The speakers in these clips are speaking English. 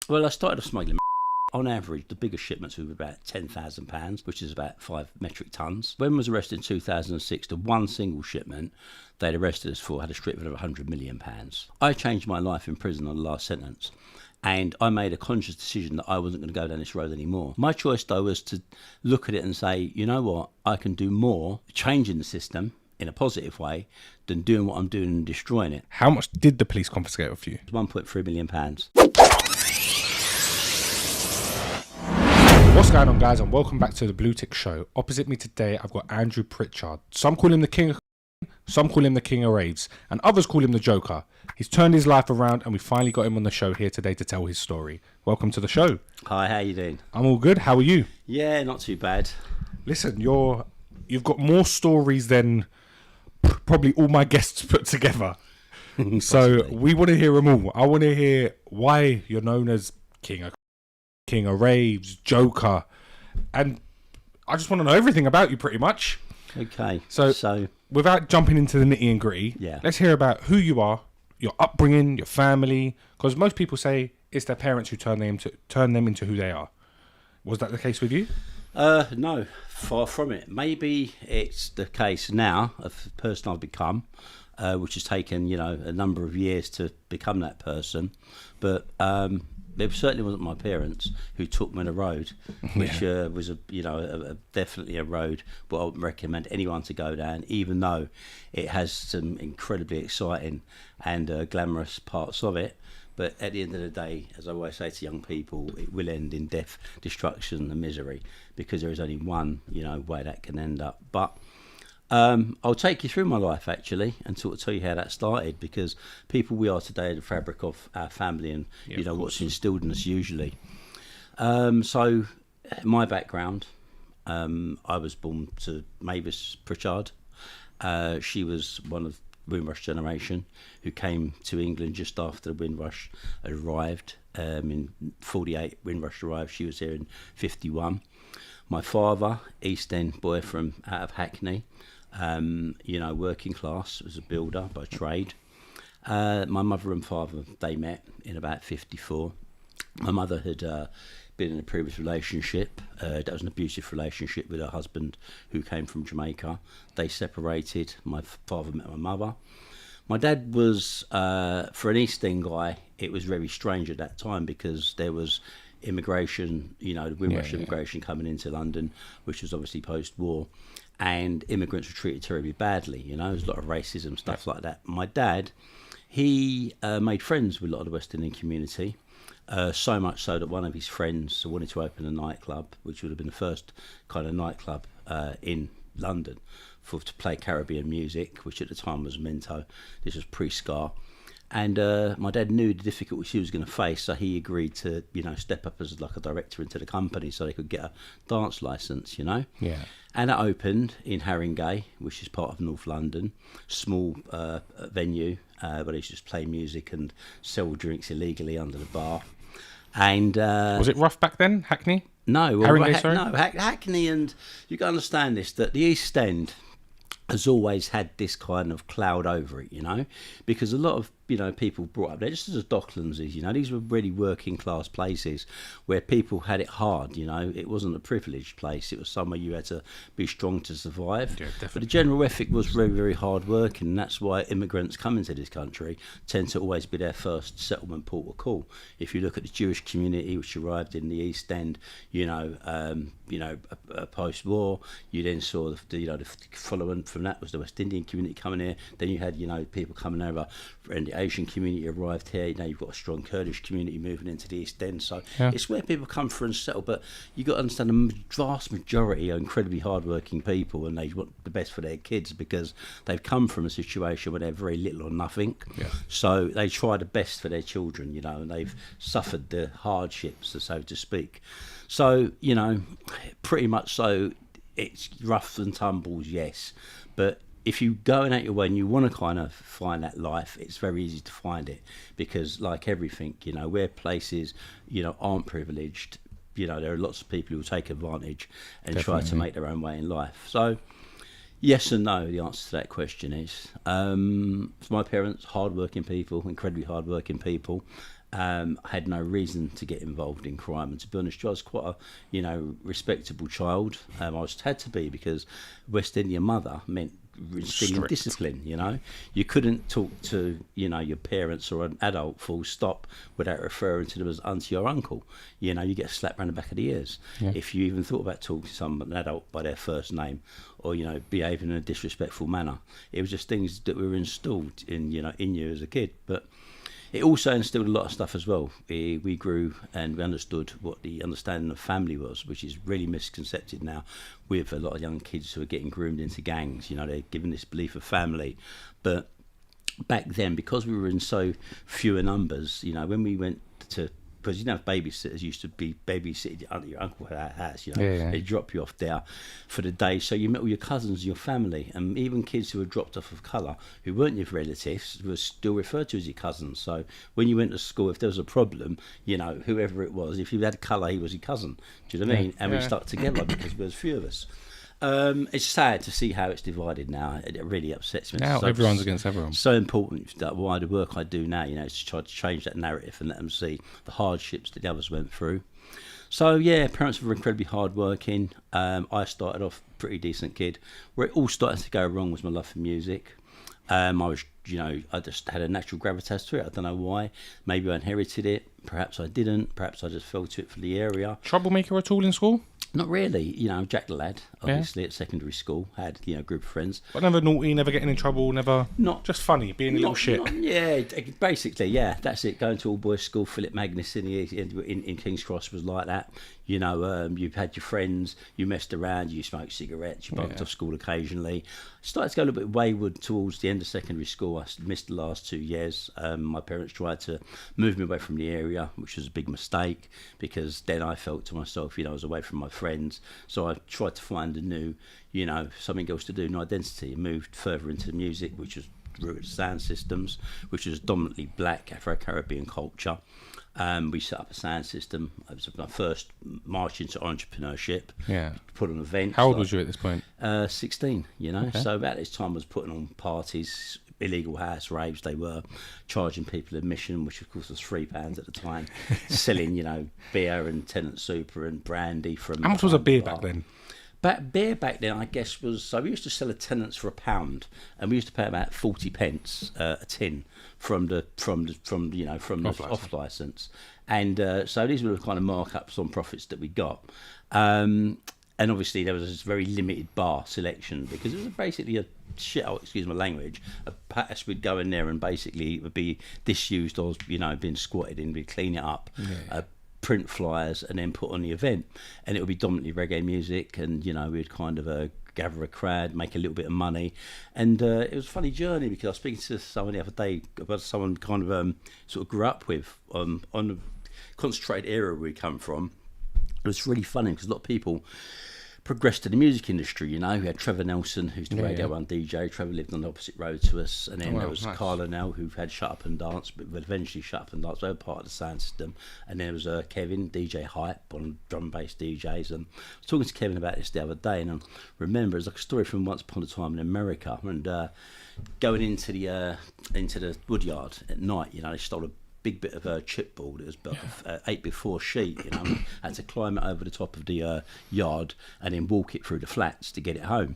Well, I started off smuggling. On average, the biggest shipments were about £10,000, which is about 5 metric tons. When I was arrested in 2006, the one single shipment they'd arrested us for had a strip of £100 million. I changed my life in prison on the last sentence, and I made a conscious decision that I wasn't going to go down this road anymore. My choice, though, was to look at it and say, you know what, I can do more changing the system in a positive way than doing what I'm doing and destroying it. How much did the police confiscate off you? £1.3 million. What's going on, guys, and welcome back to the Blue Tick Show. Opposite me today, I've got Andrew Pritchard. Some call him the king of some call him the king of raves, and others call him the Joker. He's turned his life around, and we finally got him on the show here today to tell his story. Welcome to the show. Hi, how you doing? I'm all good. How are you? Yeah, not too bad. Listen, you've got more stories than probably all my guests put together. So we want to hear them all. I want to hear why you're known as king of raves, Joker, and I just want to know everything about you, pretty much. Okay. So without jumping into the nitty and gritty, let's hear about who you are, your upbringing, your family, because most people say it's their parents who turn them into who they are. Was that the case with you? No, far from it. Maybe it's the case now of the person I've become, which has taken, a number of years to become that person, but it certainly wasn't my parents who took me on a road, which was definitely a road what I would recommend anyone to go down, even though it has some incredibly exciting and glamorous parts of it. But at the end of the day, as I always say to young people, it will end in death, destruction and misery, because there is only one, way that can end up. But I'll take you through my life, actually, and sort of tell you how that started, because people we are today are the fabric of our family and, what's instilled in us usually. So my background, I was born to Mavis Pritchard. She was one of Windrush generation who came to England just after the Windrush arrived. In 48, Windrush arrived. She was here in 51. My father, East End boy from out of Hackney, working class, was a builder by trade. My mother and father, they met in about 54. My mother had been in a previous relationship. That was an abusive relationship with her husband, who came from Jamaica. They separated. My father met my mother. My dad was, for an East End guy, it was very strange at that time, because there was immigration, the Windrush immigration coming into London, which was obviously post-war, and immigrants were treated terribly badly. There was a lot of racism, stuff like that. My dad, he made friends with a lot of the West Indian community, so much so that one of his friends wanted to open a nightclub, which would have been the first kind of nightclub in London to play Caribbean music, which at the time was Mento. This was pre-Ska. And my dad knew the difficulties he was going to face, so he agreed to, step up as like a director into the company so they could get a dance license, Yeah. And that opened in Haringey, which is part of North London, small venue where they used to just play music and sell drinks illegally under the bar. And was it rough back then, Hackney? No, Haringey, Hackney, and you can understand this, that the East End has always had this kind of cloud over it, because a lot of, people brought up there, just as Docklands is, these were really working class places where people had it hard, it wasn't a privileged place, it was somewhere you had to be strong to survive. Yeah, definitely. But the general ethic was very, very hard working, and that's why immigrants coming to this country tend to always be their first settlement port of call. If you look at the Jewish community which arrived in the East End, post-war, you then saw the following from that was the West Indian community coming here. Then you had people coming over, and the Asian community arrived here. You've got a strong Kurdish community moving into the East End. So it's where people come through and settle. But you got to understand the vast majority are incredibly hardworking people, and they want the best for their kids because they've come from a situation where they're very little or nothing. Yeah. So they try the best for their children, and they've suffered the hardships, so to speak. So, pretty much so, it's rough and tumbles, yes. But if you going out your way and you want to kind of find that life, it's very easy to find it, because like everything, where places, aren't privileged, there are lots of people who will take advantage and Definitely. try to make their own way in life. So yes and no, the answer to that question is. For my parents, hardworking people, incredibly hardworking people. I had no reason to get involved in crime, and to be honest, I was quite a respectable child. I had to be, because West Indian mother meant instilling discipline. You couldn't talk to your parents or an adult full stop without referring to them as auntie or uncle. You get slapped around the back of the ears if you even thought about talking to an adult by their first name, or behaving in a disrespectful manner. It was just things that were installed in you as a kid. But it also instilled a lot of stuff as well. We grew and we understood what the understanding of family was, which is really misconcepted now with a lot of young kids who are getting groomed into gangs. They're given this belief of family. But back then, because we were in so fewer numbers, when we went to... Because babysitters used to be babysitting your uncle at our house. They'd drop you off there for the day, so you met all your cousins, your family, and even kids who were dropped off of colour, who weren't your relatives, were still referred to as your cousins. So when you went to school, if there was a problem, whoever it was, if you had colour, he was your cousin. Do you know what I mean? And we stuck together because there was few of us. It's sad to see how it's divided now. It really upsets me. Now everyone's against everyone. So important that why the work I do now, is to try to change that narrative and let them see the hardships that the others went through. So yeah, parents were incredibly hardworking. I started off a pretty decent kid. Where it all started to go wrong was my love for music. I was, I just had a natural gravitas to it. I don't know why. Maybe I inherited it. Perhaps I didn't. Perhaps I just fell to it for the area. Troublemaker at all in school? Not really. Jack the lad, obviously, at secondary school. Had, a group of friends. But never naughty, never getting in trouble, never... Not just funny, being a little shit. Basically, yeah. That's it. Going to all-boys school, Philip Magnus in King's Cross was like that. You had your friends, you messed around, you smoked cigarettes, you bunked off school occasionally. Started to go a little bit wayward towards the end of secondary school. I missed the last 2 years. My parents tried to move me away from the area, which was a big mistake, because then I felt to myself, I was away from my friends. So I tried to find a new, something else to do, an identity, and moved further into music, which was rooted sound systems, which was dominantly black Afro-Caribbean culture. We set up a sound system. It was my first march into entrepreneurship. Yeah. Put on events. How old was you at this point? 16, Okay. So about this time I was putting on parties, illegal house raves. They were charging people admission, which of course was £3 at the time. Selling, beer and tenant super and brandy from... How much was a beer back then? Beer back then, I guess, was... So we used to sell a tenants for £1, and we used to pay about 40 pence a tin from the off license, and so these were the kind of markups on profits that we got, and obviously there was this very limited bar selection, because it was basically a shithole, excuse my language. A pass would go in there and basically it would be disused or being squatted in, we'd clean it up. Print flyers and then put on the event, and it would be dominantly reggae music, and we'd kind of gather a crowd, make a little bit of money, and it was a funny journey, because I was speaking to someone the other day about someone kind of sort of grew up with on the concentrated area we come from. It was really funny because a lot of people progressed to the music industry. We had Trevor Nelson, who's the Radio 1 DJ. Trevor lived on the opposite road to us, and then there was Carla Nell, who had Shut Up and Dance, but eventually Shut Up and Dance. They were part of the sound system. And then there was Kevin, DJ Hype, on drum and bass DJs. And I was talking to Kevin about this the other day, and I remember it's like a story from once upon a time in America, and going into the woodyard at night. They stole a big bit of a chipboard. It was about 8x4 sheet. Had to climb it over the top of the yard and then walk it through the flats to get it home.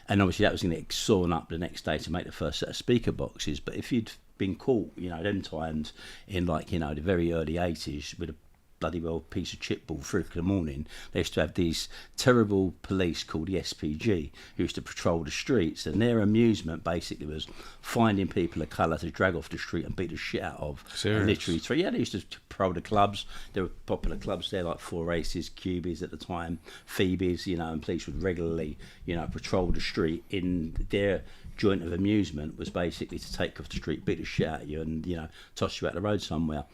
And obviously that was going to get sawn up the next day to make the first set of speaker boxes. But if you'd been caught, them times in the very early 80s with a bloody well piece of chipboard 3 o'clock in the morning, they used to have these terrible police called the SPG who used to patrol the streets, and their amusement basically was finding people of colour to drag off the street and beat the shit out of. Serious? And literally, they used to patrol the clubs. There were popular clubs there like Four Aces, Cubies at the time, Phoebes, and police would regularly, patrol the street. In their joint of amusement was basically to take off the street, beat the shit out of you, and toss you out the road somewhere.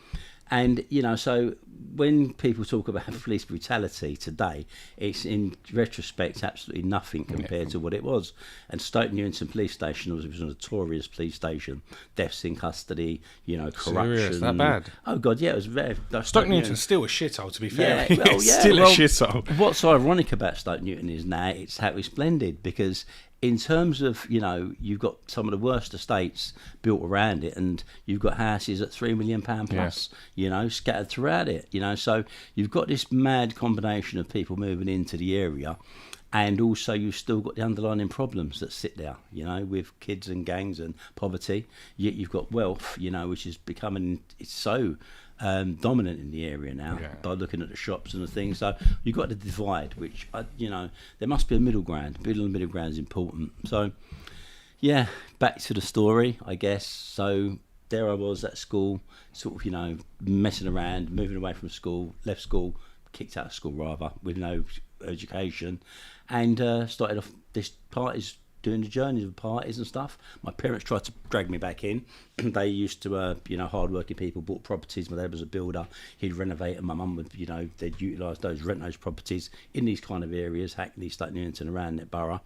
And so when people talk about police brutality today, it's in retrospect absolutely nothing compared to what it was. And Stoke Newington Police Station was a notorious police station. Deaths in custody, corruption. Serious? That bad? Oh God, yeah, it was very. Stoke Newington's still a shithole, to be fair. Yeah, It's still a shithole. What's ironic about Stoke Newington is now it's how it's blended, because in terms of, you've got some of the worst estates built around it, and you've got houses at £3 million plus, scattered throughout it, so you've got this mad combination of people moving into the area, and also you've still got the underlying problems that sit there, with kids and gangs and poverty. Yet you've got wealth, which is becoming, it's so dominant in the area now by looking at the shops and the things. So you've got the divide, which, there must be a middle ground. Middle ground is important. So, yeah, back to the story, I guess. So there I was at school, sort of, messing around, moving away from school, left school, kicked out of school rather, with no education, and started off this parties, doing the journeys of parties and stuff. My parents tried to drag me back in. They used to, hard-working people bought properties. My dad was a builder. He'd renovate, and my mum would, they'd utilise those, rent those properties in these kind of areas, Hackney, Stoke Newington, around that borough.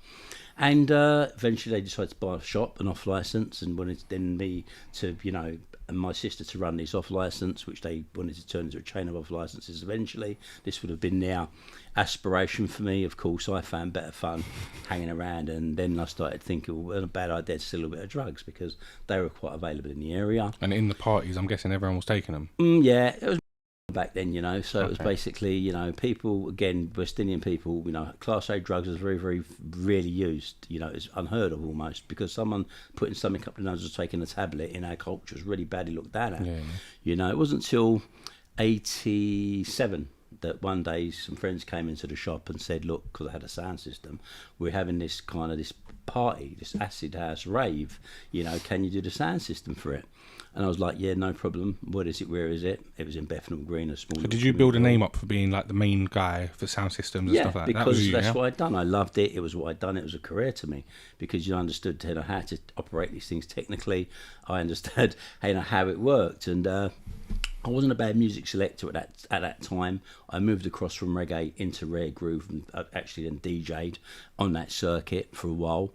And eventually they decided to buy a shop, an off-licence, and wanted then me to, and my sister to run this off-licence, which they wanted to turn into a chain of off-licences eventually. This would have been their aspiration for me. Of course, I found better fun hanging around, and then I started thinking, well, a bad idea to sell a little bit of drugs, because they were quite available in the area. And in the parties, I'm guessing everyone was taking them? Yeah, it was back then, so it was basically, people, again, West Indian people, Class A drugs was very, very rarely used. It's unheard of almost, because someone putting something up the nose or taking a tablet in our culture is really badly looked down at. It wasn't until 87 that one day some friends came into the shop and said, look, because I had a sound system, we're having this kind of this party, this acid house rave, can you do the sound system for it? And I was like, yeah, no problem. What is it? Where is it? It was in Bethnal Green, a small. So did you build a name up for being like the main guy for sound systems and stuff like that? Yeah, because that's what I'd done. I loved it. It was what I'd done. It was a career to me, because you understood how to operate these things technically. I understood how it worked, and I wasn't a bad music selector at that time. I moved across from reggae into rare groove, and actually then DJ'd on that circuit for a while.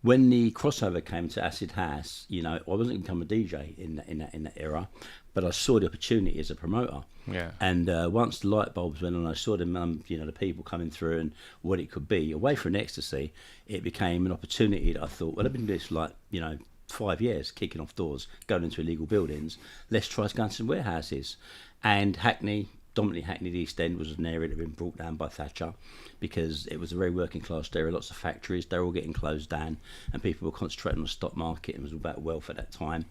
When the crossover came to acid house, I wasn't going to become a DJ in that era, but I saw the opportunity as a promoter. Yeah. And once the light bulbs went on, I saw them, the people coming through and what it could be. Away from ecstasy, it became an opportunity that I thought, well, I've been doing this 5 years, kicking off doors, going into illegal buildings. Let's try to go into some warehouses. And Hackney, dominantly Hackney, the East End, was an area that had been brought down by Thatcher, because it was a very working class area, lots of factories, they were all getting closed down, and people were concentrating on the stock market, and it was all about wealth at that time.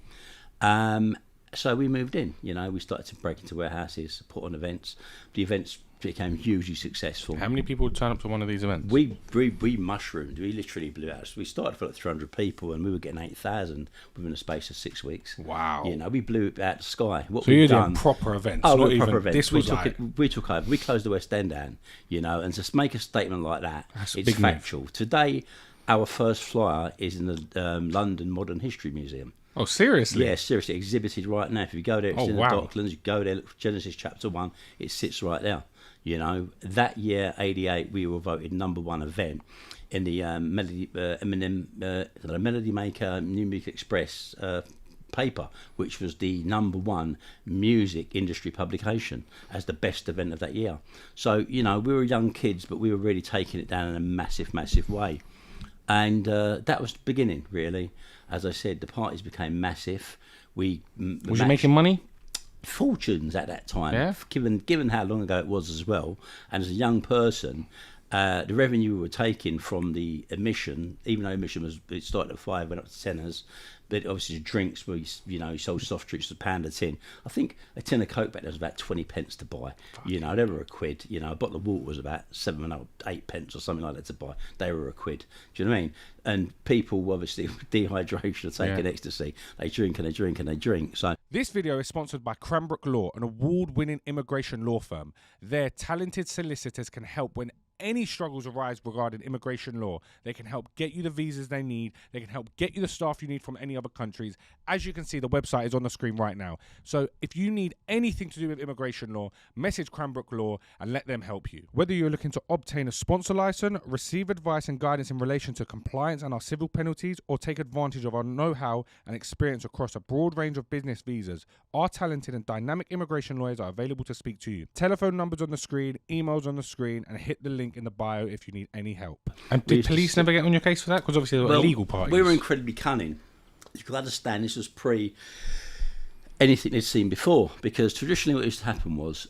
So we moved in, we started to break into warehouses, put on events. The events became hugely successful. How many people would turn up to one of these events? We mushroomed. We literally blew out. We started for like 300 people, and we were getting 8,000 within the space of 6 weeks. Wow! We blew it out the sky. So you're doing proper events? Oh, not proper even, events. This was we took over. We closed the West End down. And to make a statement like that, it's factual. Move. Today, our first flyer is in the London Modern History Museum. Oh, seriously? Yeah, seriously, exhibited right now. If you go there, it's in the Docklands. You go there, look, Genesis chapter 1. It sits right there. That year, 88, we were voted #1 event in the Melody Maker New Music Express paper, which was the #1 music industry publication, as the best event of that year. So, we were young kids, but we were really taking it down in a massive, massive way. And that was the beginning, really. As I said, the parties became massive. Was you making money? Fortunes at that time, given how long ago it was as well, and as a young person, the revenue we were taking from the admission, even though admission it started at 5, went up to tenors, but obviously the drinks were, you sold soft drinks for £1 a tin. I think a tin of Coke back there was about 20 pence to buy. They were a quid. A bottle of water was about 7 or 8 pence or something like that to buy. They were a quid. Do you know what I mean? And people, obviously, with dehydration or taking ecstasy, they drink and they drink and they drink. So this video is sponsored by Cranbrook Law, an award-winning immigration law firm. Their talented solicitors can help when any struggles arise regarding immigration law. They can help get you the visas they need. They can help get you the staff you need from any other countries, as you can see, the website is on the screen right now. So if you need anything to do with immigration law, message Cranbrook Law and let them help you. Whether you're looking to obtain a sponsor license, receive advice and guidance in relation to compliance and our civil penalties, or take advantage of our know-how and experience across a broad range of business visas, our talented and dynamic immigration lawyers are available to speak to you. Telephone numbers on the screen, emails on the screen, and hit the link in the bio if you need any help. And did police never get on your case for that? Because obviously they were illegal parties. We were incredibly cunning. You can understand this was pre anything they'd seen before, because traditionally what used to happen was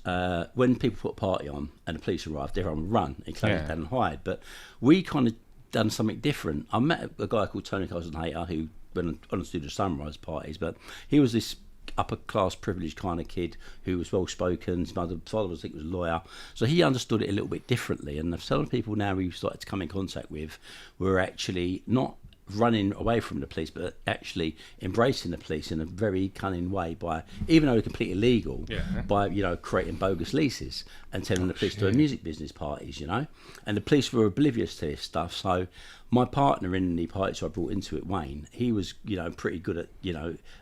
when people put a party on and the police arrived, everyone would run and close down and hide. But we kind of done something different. I met a guy called Tony Cosenhater who went on to do the Sunrise parties, but he was this upper class privileged kind of kid who was well spoken. His father was, I think, was a lawyer, so he understood it a little bit differently. And some people now we've started to come in contact with were actually not running away from the police, but actually embracing the police in a very cunning way, by, even though they're completely illegal, by creating bogus leases and telling the police to do music business parties, and the police were oblivious to this stuff. So my partner in the parties I brought into it, Wayne, he was pretty good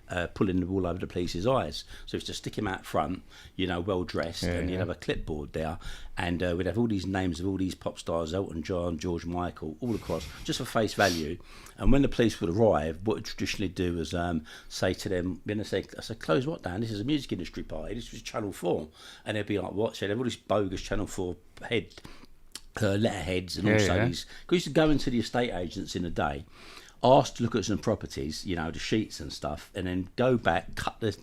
at pulling the wool over the police's eyes. So it's to stick him out front, well dressed, and you'd have a clipboard there, and we'd have all these names of all these pop stars, Elton John, George Michael, all across, just for face value. And when the police would arrive, what we'd traditionally do was say to them, I said, close what down? This is a music industry party. This was Channel 4. And they'd be like, what? So they'd have all this bogus Channel 4 letterheads, and also these. Because we used to go into the estate agents in a day, ask to look at some properties, the sheets and stuff, and then go back, cut the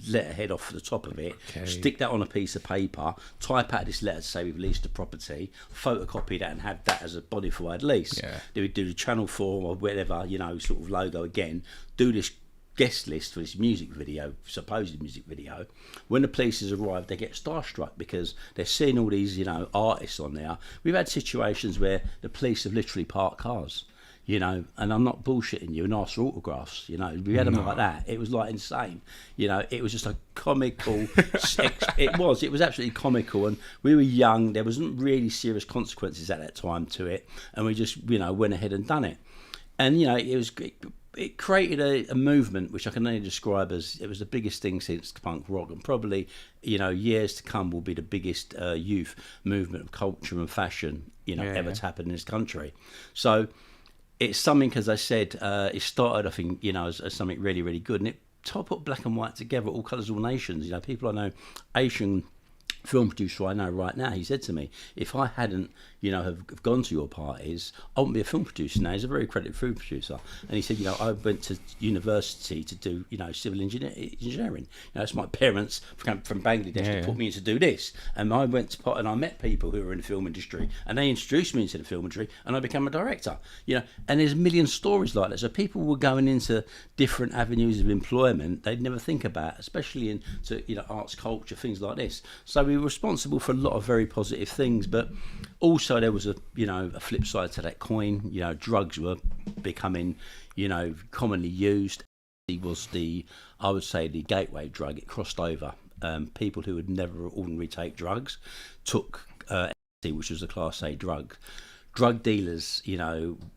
letterhead off the top of it, stick that on a piece of paper, type out this letter to say we've leased the property, photocopy that and have that as a bona fide lease. They would do the Channel 4 or whatever, sort of logo again, do this guest list for this music video, supposed music video. When the police has arrived, they get starstruck because they're seeing all these, artists on there. We've had situations where the police have literally parked cars, and I'm not bullshitting you, and asked for autographs. We had them like that. It was like insane. It was just a comical. It was absolutely comical, and we were young. There wasn't really serious consequences at that time to it, and we just went ahead and done it. And it created a movement which I can only describe as, it was the biggest thing since punk rock, and probably years to come will be the biggest youth movement of culture and fashion ever to happen in this country. So it's something, as I said, it started, I think, as something really, really good, and it put black and white together, all colours, all nations. People I know, Asian film producer I know right now, he said to me, if I hadn't have gone to your parties, I wouldn't be a film producer now. He's a very accredited film producer, and he said, I went to university to do civil engineering. It's my parents from Bangladesh that put me in to do this, and I went to and I met people who were in the film industry, and they introduced me into the film industry, and I became a director. And there's a million stories like that. So people were going into different avenues of employment they'd never think about, especially into arts, culture, things like this. So we were responsible for a lot of very positive things, but also there was a flip side to that coin. Drugs were becoming commonly used. It was I would say the gateway drug. It crossed over. People who would never ordinarily take drugs took ecstasy, which was a class A drug. Drug dealers,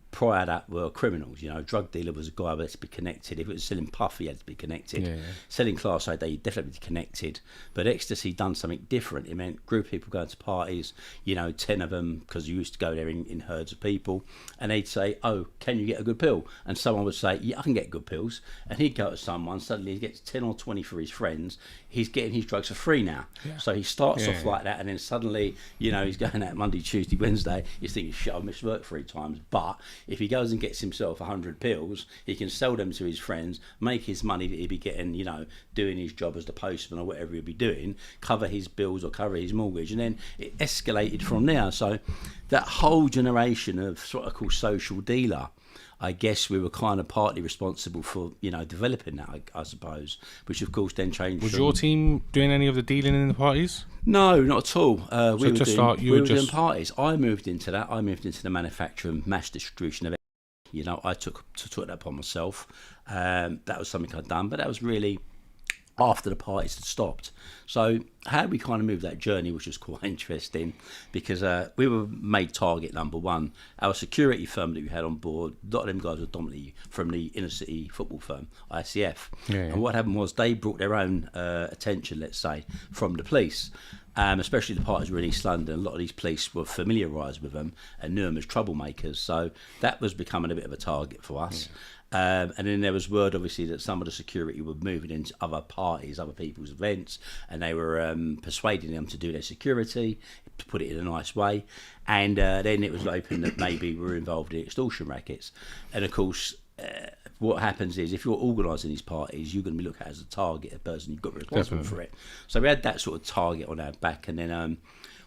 prior to that, were criminals. Drug dealer was a guy who had to be connected. If it was selling puff, he had to be connected. Selling class A, they definitely connected. But ecstasy done something different. It meant group of people going to parties, 10 of them, because you used to go there in herds of people, and they'd say, oh, can you get a good pill? And someone would say, yeah, I can get good pills. And he'd go to someone, suddenly he gets 10 or 20 for his friends. He's getting his drugs for free now. So he starts off like that, and then suddenly, he's going out Monday, Tuesday, Wednesday. He's thinking, shit, I've missed work 3 times. But if he goes and gets himself 100 pills, he can sell them to his friends, make his money that he'd be getting, doing his job as the postman or whatever he'd be doing, cover his bills or cover his mortgage, and then it escalated from there. So that whole generation of what I call social dealer, I guess we were kind of partly responsible for, developing that, I suppose, which of course then changed. Was your team doing any of the dealing in the parties? No, not at all. We were doing parties. I moved into that. I moved into the manufacture and mass distribution of it. I took that upon myself. That was something I'd done, but that was really after the parties had stopped. So how we kind of moved that journey, which was quite interesting, because we were made target number one. Our security firm that we had on board, a lot of them guys were dominantly from the inner city football firm, ICF. And what happened was they brought their own attention, let's say, from the police. Especially the parties were in East London. A lot of these police were familiarised with them and knew them as troublemakers. So that was becoming a bit of a target for us. And then there was word, obviously, that some of the security were moving into other parties, other people's events, and they were persuading them to do their security, to put it in a nice way. And then it was open that maybe we were involved in extortion rackets. And of course, what happens is if you're organising these parties, you're going to be looked at as a target, a person you've got responsible for it. So we had that sort of target on our back, and then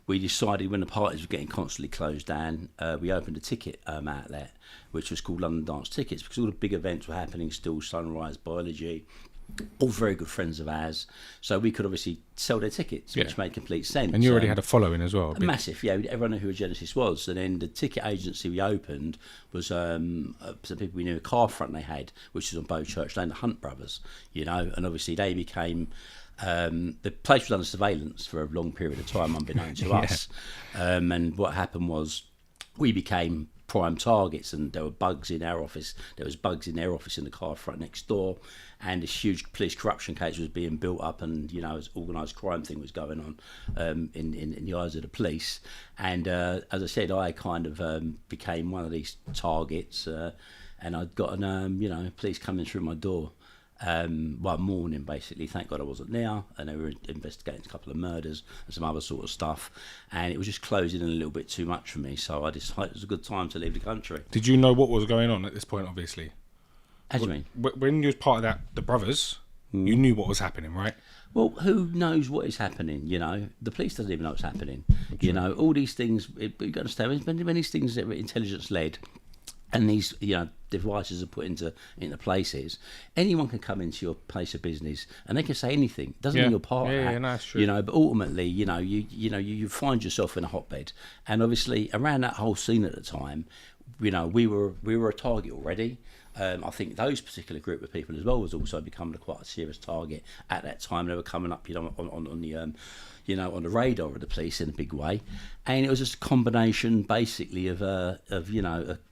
we decided when the parties were getting constantly closed down, we opened a ticket outlet, which was called London Dance Tickets, because all the big events were happening still, Sunrise, Biology, all very good friends of ours. So we could obviously sell their tickets, which made complete sense. And you already had a following as well. Massive, yeah. Everyone knew who Genesis was. And then the ticket agency we opened was some people we knew, a car front they had, which was on Bow Church Lane, the Hunt Brothers, and obviously they became... the place was under surveillance for a long period of time, unbeknown to us. And what happened was we became prime targets, and there were bugs in our office. There was bugs in their office in the car front next door, and this huge police corruption case was being built up, and as organised crime thing was going on in the eyes of the police. And as I said, I kind of became one of these targets, and I'd got police coming through my door. One morning, basically, thank God I wasn't there, and they were investigating a couple of murders and some other sort of stuff, and it was just closing in a little bit too much for me, so I decided it was a good time to leave the country. Did you know what was going on at this point, obviously? How do you mean? When you was part of that, the brothers, you knew what was happening, right? Well, who knows what is happening, The police doesn't even know what's happening. All these things, you've got to understand, when these things that are intelligence-led, and these devices are put into places, anyone can come into your place of business and they can say anything. Doesn't mean you're part of that. Yeah, that's true. But ultimately, you find yourself in a hotbed, and obviously around that whole scene at the time, we were a target already. I think those particular group of people as well was also becoming quite a serious target at that time. They were coming up, on the on the radar of the police in a big way, and it was just a combination, basically, of a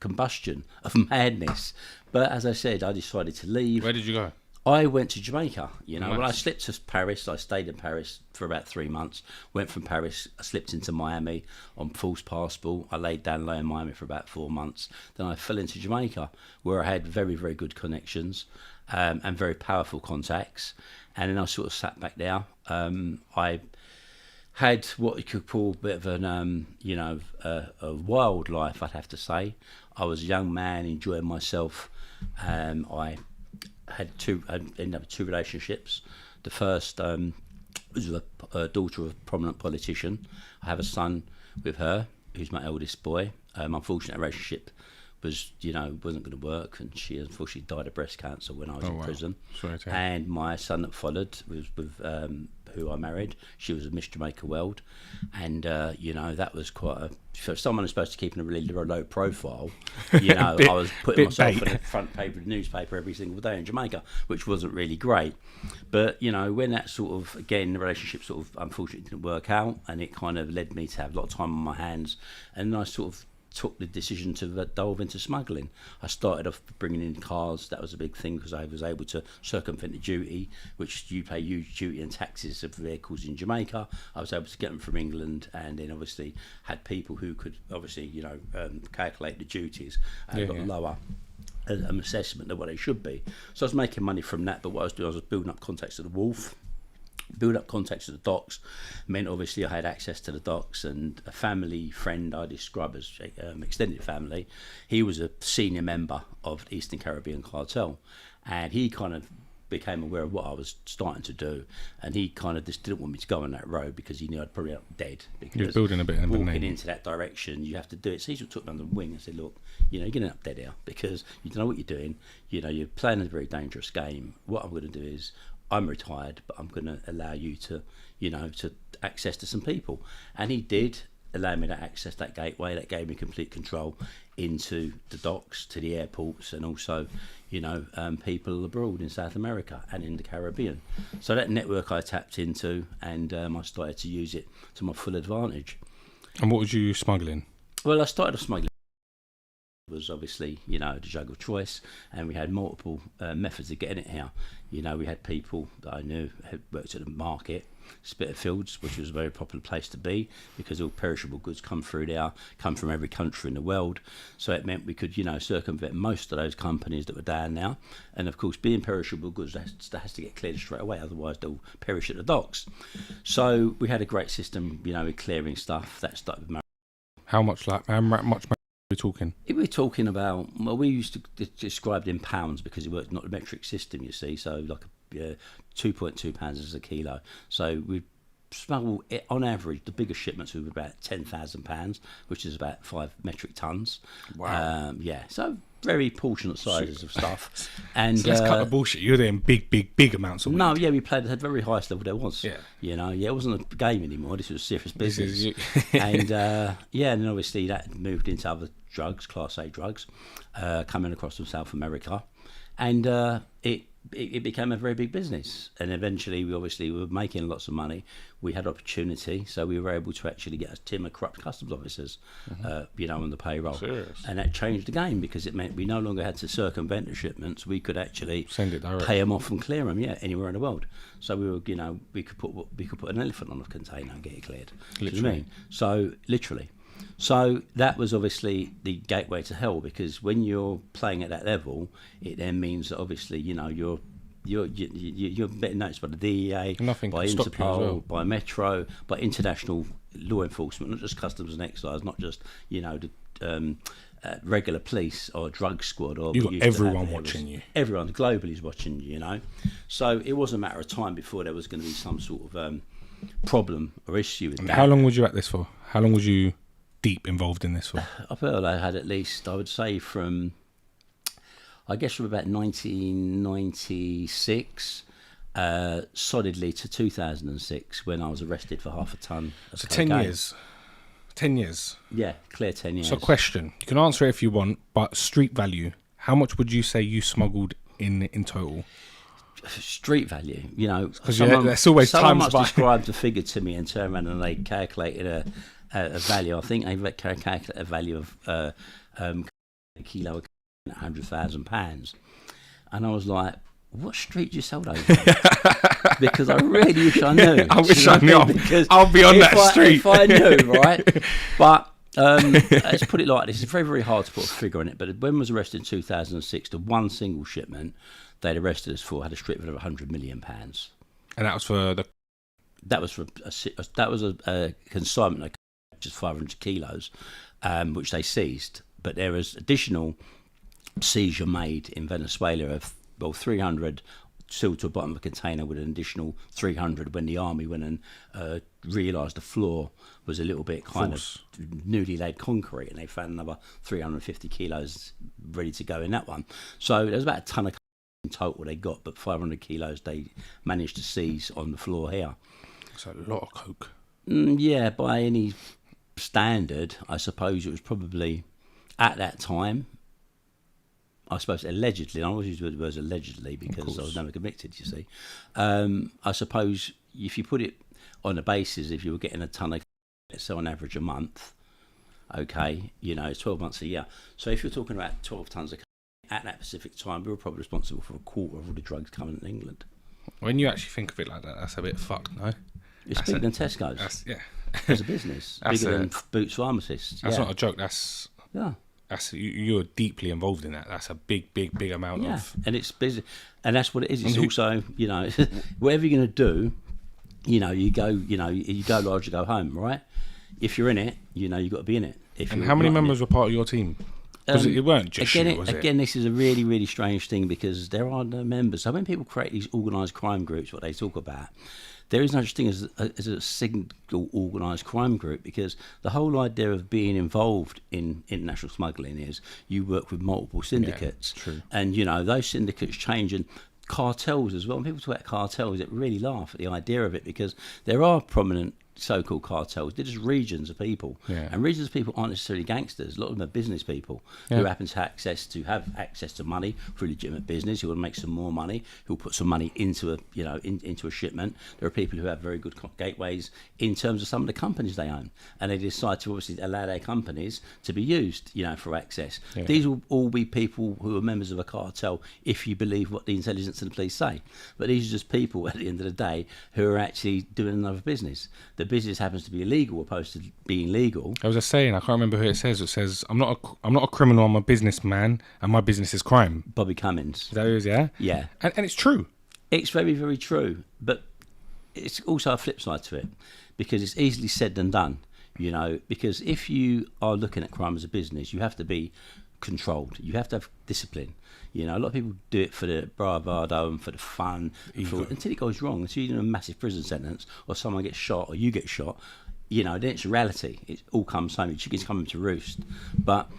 combustion of madness. But as I said, I decided to leave. Where did you go? I went to Jamaica. Nice. When I slipped to Paris, I stayed in Paris for about 3 months. Went from Paris, I slipped into Miami on false passport. I laid down low in Miami for about 4 months. Then I fell into Jamaica, where I had very, very good connections and very powerful contacts. And then I sort of sat back there. I had what you could call a bit of an, a wild life, I'd have to say. I was a young man enjoying myself. I ended up with 2 relationships. The first was with a daughter of a prominent politician. I have a son with her, who's my eldest boy. Unfortunately, our relationship was, wasn't going to work, and she unfortunately died of breast cancer when I was in prison. Sorry to hear. And my son that followed was with who I married. She was a Miss Jamaica World, and that was quite a, for someone who's supposed to keep in a really low profile. I was putting myself on the front page of the newspaper every single day in Jamaica, which wasn't really great. But when that sort of, again, the relationship sort of unfortunately didn't work out, and it kind of led me to have a lot of time on my hands, and I sort of took the decision to delve into smuggling. I started off bringing in cars. That was a big thing because I was able to circumvent the duty, which you pay huge duty and taxes of vehicles in Jamaica. I was able to get them from England, and then obviously had people who could obviously calculate the duties and got lower an assessment than what they should be. So I was making money from that, but what I was doing, I was building up contacts at the wharf. Build up contacts at the docks meant obviously I had access to the docks, and a family friend I describe as extended family, he was a senior member of the Eastern Caribbean cartel, and he kind of became aware of what I was starting to do, and he kind of just didn't want me to go on that road because he knew I'd probably end up dead. Because you're building a bit of a name. Walking into that direction, you have to do it. So he took me under the wing and said, look, you're going to end up dead here because you don't know what you're doing. You're playing a very dangerous game. What I'm going to do is, I'm retired, but I'm going to allow you to, to access to some people. And he did. allowed me to access that gateway. That gave me complete control into the docks, to the airports, and also, people abroad in South America and in the Caribbean. So that network I tapped into, and I started to use it to my full advantage. And what was you smuggling? Well, I started off smuggling. Was obviously, the drug of choice, and we had multiple methods of getting it here. We had people that I knew had worked at the market, Spitalfields, which was a very popular place to be because all perishable goods come through there, come from every country in the world. So it meant we could, circumvent most of those companies that were down now. And of course, being perishable goods, that has to get cleared straight away, otherwise they'll perish at the docks. So we had a great system, with clearing stuff. That started with how much we're talking? We're talking about, well, we used to describe it in pounds because it was not a metric system, you see. So like 2.2 pounds is a kilo. So we smuggle it, on average, the biggest shipments were about £10,000, which is about 5 metric tons. Wow. So very proportionate sizes of stuff. And so let's cut the bullshit. You're doing big amounts of weed. No, we played at the very highest level there was. Yeah. It wasn't a game anymore. This was serious business. And and then obviously that moved into other drugs, Class A drugs, coming across from South America, and it became a very big business. And eventually, we were making lots of money. We had opportunity, so we were able to actually get a team of corrupt customs officers, on the payroll. Serious? And that changed the game because it meant we no longer had to circumvent the shipments. We could actually send it direct, pay them off and clear them, anywhere in the world. So we were, we could put an elephant on a container and get it cleared. Literally. Do you know what I mean? So literally. So that was obviously the gateway to hell, because when you're playing at that level, it then means that obviously you're being noticed by the DEA, Nothing by can stop you as Interpol, well. by Metro, by international law enforcement, not just customs and excise, not just the regular police or drug squad. Or you've got everyone watching you. Everyone globally is watching you. So it was a matter of time before there was going to be some sort of problem or issue with And that. how long was you at this for? How long was you deep involved in this for? I felt I had at least, I would say, from about 1996 solidly to 2006, when I was arrested for half a ton of cocaine. 10 years. 10 years. Yeah, clear 10 years. So question, you can answer it if you want, but street value, how much would you say you smuggled in total? Street value, because there's always someone times must describe the figure to me and turn around and they calculated a value. I think they calculated a value of a kilo of £100,000, and I was like, what street do you sell those on? Because I really wish I knew. I wish I knew. Because I'll be on that street. If I knew, right? But let's put it like this. It's very, very hard to put a figure on it, but when I was arrested in 2006, the one single shipment they'd arrested us for had a street value of £100 million. And that was for the... That was for a consignment of just 500 kilos, which they seized. But there was additional seizure made in Venezuela of 300 sealed to the bottom of a container, with an additional 300 when the army went and realised the floor was a little bit kind of newly laid concrete, and they found another 350 kilos ready to go in that one. So there was about a ton of in total they got, but 500 kilos they managed to seize on the floor here. It's a lot of coke. Yeah, by any standard, I suppose it was probably, at that time, I suppose allegedly, and I always use the word allegedly because I was never convicted, you see. I suppose if you put it on the basis, if you were getting a ton of, let's say on average a month, okay, it's 12 months a year. So if you're talking about 12 tons of at that specific time, we were probably responsible for a quarter of all the drugs coming in England. When you actually think of it like that, that's a bit fucked, no? It's bigger than Tesco's. As a business. Bigger than Boots Pharmacists. That's not a joke. That's you're deeply involved in that. That's a big amount of... and it's busy. And that's what it is. It's also, whatever you're going to do, you go large, you go home, right? If you're in it, you've got to be in it. And how many members were part of your team? It weren't just again, you, was it? Again, this is a really, really strange thing because there are no members. So when people create these organised crime groups, what they talk about, there is no such thing as a single organised crime group, because the whole idea of being involved in international smuggling is you work with multiple syndicates. Yeah, true. And, those syndicates change, and cartels as well. When people talk about cartels, it really laugh at the idea of it, because there are prominent so-called cartels, they're just regions of people. Yeah. And regions of people aren't necessarily gangsters. A lot of them are business people who happen to have access to money through legitimate business, who want to make some more money, who will put some money into a into a shipment. There are people who have very good gateways in terms of some of the companies they own, and they decide to obviously allow their companies to be used, for access. Yeah. These will all be people who are members of a cartel, if you believe what the intelligence and the police say. But these are just people at the end of the day who are actually doing another business. The business happens to be illegal opposed to being legal. I was just saying, I can't remember who it says. It says, I'm not a criminal, I'm a businessman, and my business is crime. Bobby Cummins. Is that who it is, yeah? Yeah. And it's true. It's very, very true. But it's also a flip side to it, because it's easily said than done, because if you are looking at crime as a business, you have to be controlled. You have to have discipline. A lot of people do it for the bravado and for the fun, until it goes wrong. Until you're in a massive prison sentence, or someone gets shot, or you get shot, then it's reality. It all comes home. Chickens come to roost. But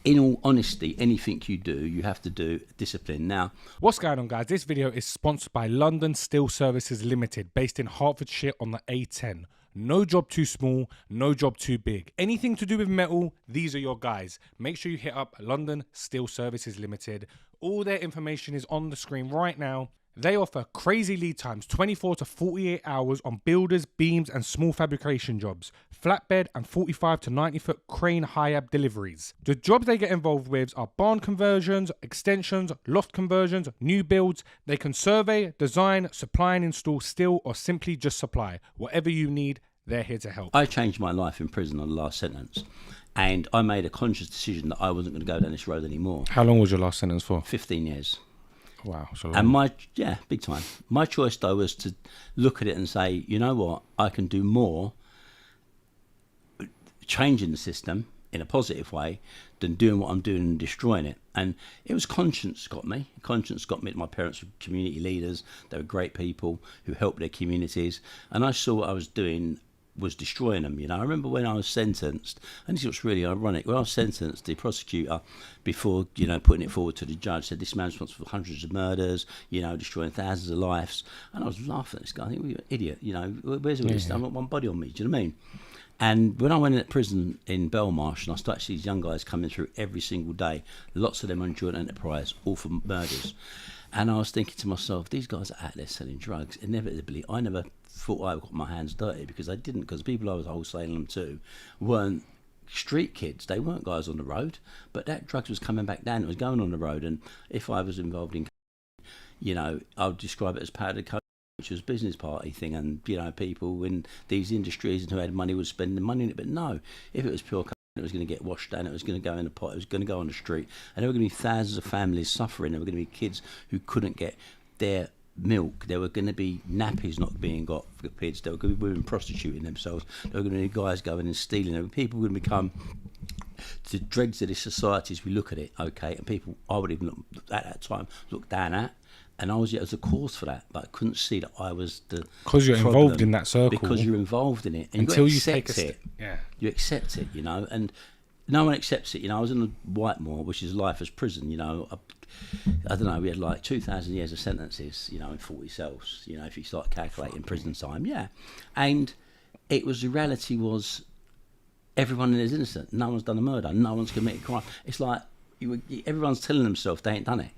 in all honesty, anything you do, you have to do discipline. Now, what's going on, guys? This video is sponsored by London Steel Services Limited, based in Hertfordshire on the A10. No job too small, no job too big. Anything to do with metal, these are your guys. Make sure you hit up London Steel Services Limited. All their information is on the screen right now. They offer crazy lead times, 24 to 48 hours on builders, beams and small fabrication jobs, flatbed and 45 to 90 foot crane high-ab deliveries. The jobs they get involved with are barn conversions, extensions, loft conversions, new builds. They can survey, design, supply and install steel, or simply just supply. Whatever you need, they're here to help. I changed my life in prison on the last sentence, and I made a conscious decision that I wasn't going to go down this road anymore. How long was your last sentence for? 15 years. Wow. So and big time. My choice though was to look at it and say, you know what, I can do more changing the system in a positive way than doing what I'm doing and destroying it. And it was conscience got me. Conscience got me. My parents were community leaders. They were great people who helped their communities. And I saw what I was doing was destroying them. I remember when I was sentenced, and this is what's really ironic, when I was sentenced, the prosecutor, before putting it forward to the judge, said this man's responsible for hundreds of murders, destroying thousands of lives. And I was laughing at this guy. I think, well, you're an idiot, where's all this? I've got one body on me, do you know what I mean? And when I went in at prison in Belmarsh, and I started to see these young guys coming through every single day, lots of them on joint enterprise, all for murders. And I was thinking to myself, these guys are out there selling drugs. Inevitably, I never thought I got my hands dirty, because I didn't, because people I was wholesaling them to weren't street kids. They weren't guys on the road, but that drugs was coming back down. It was going on the road. And if I was involved in, I would describe it as powdered coke, which was a business party thing, and people in these industries and who had money would spend the money on it. But no, if it was pure coke, it was going to get washed down, it was going to go in the pot, it was going to go on the street, and there were going to be thousands of families suffering. There were going to be kids who couldn't get their milk. There were going to be nappies not being got for kids. There were going to be women prostituting themselves. There were going to be guys going and stealing. There were people who were going to become the dregs of this society as we look at it, okay? And people I would even look, at that time look down at. And I was as a cause for that, but I couldn't see that I was the because you're problem, involved in that circle. Because you're involved in it, and until you take it, you accept it, and no one accepts it. I was in the Whitemore, which is life as prison. I don't know. We had like 2,000 years of sentences, in 40 cells. If you start calculating prison time, and it was the reality was everyone is innocent. No one's done a murder. No one's committed crime. It's like everyone's telling themselves they ain't done it.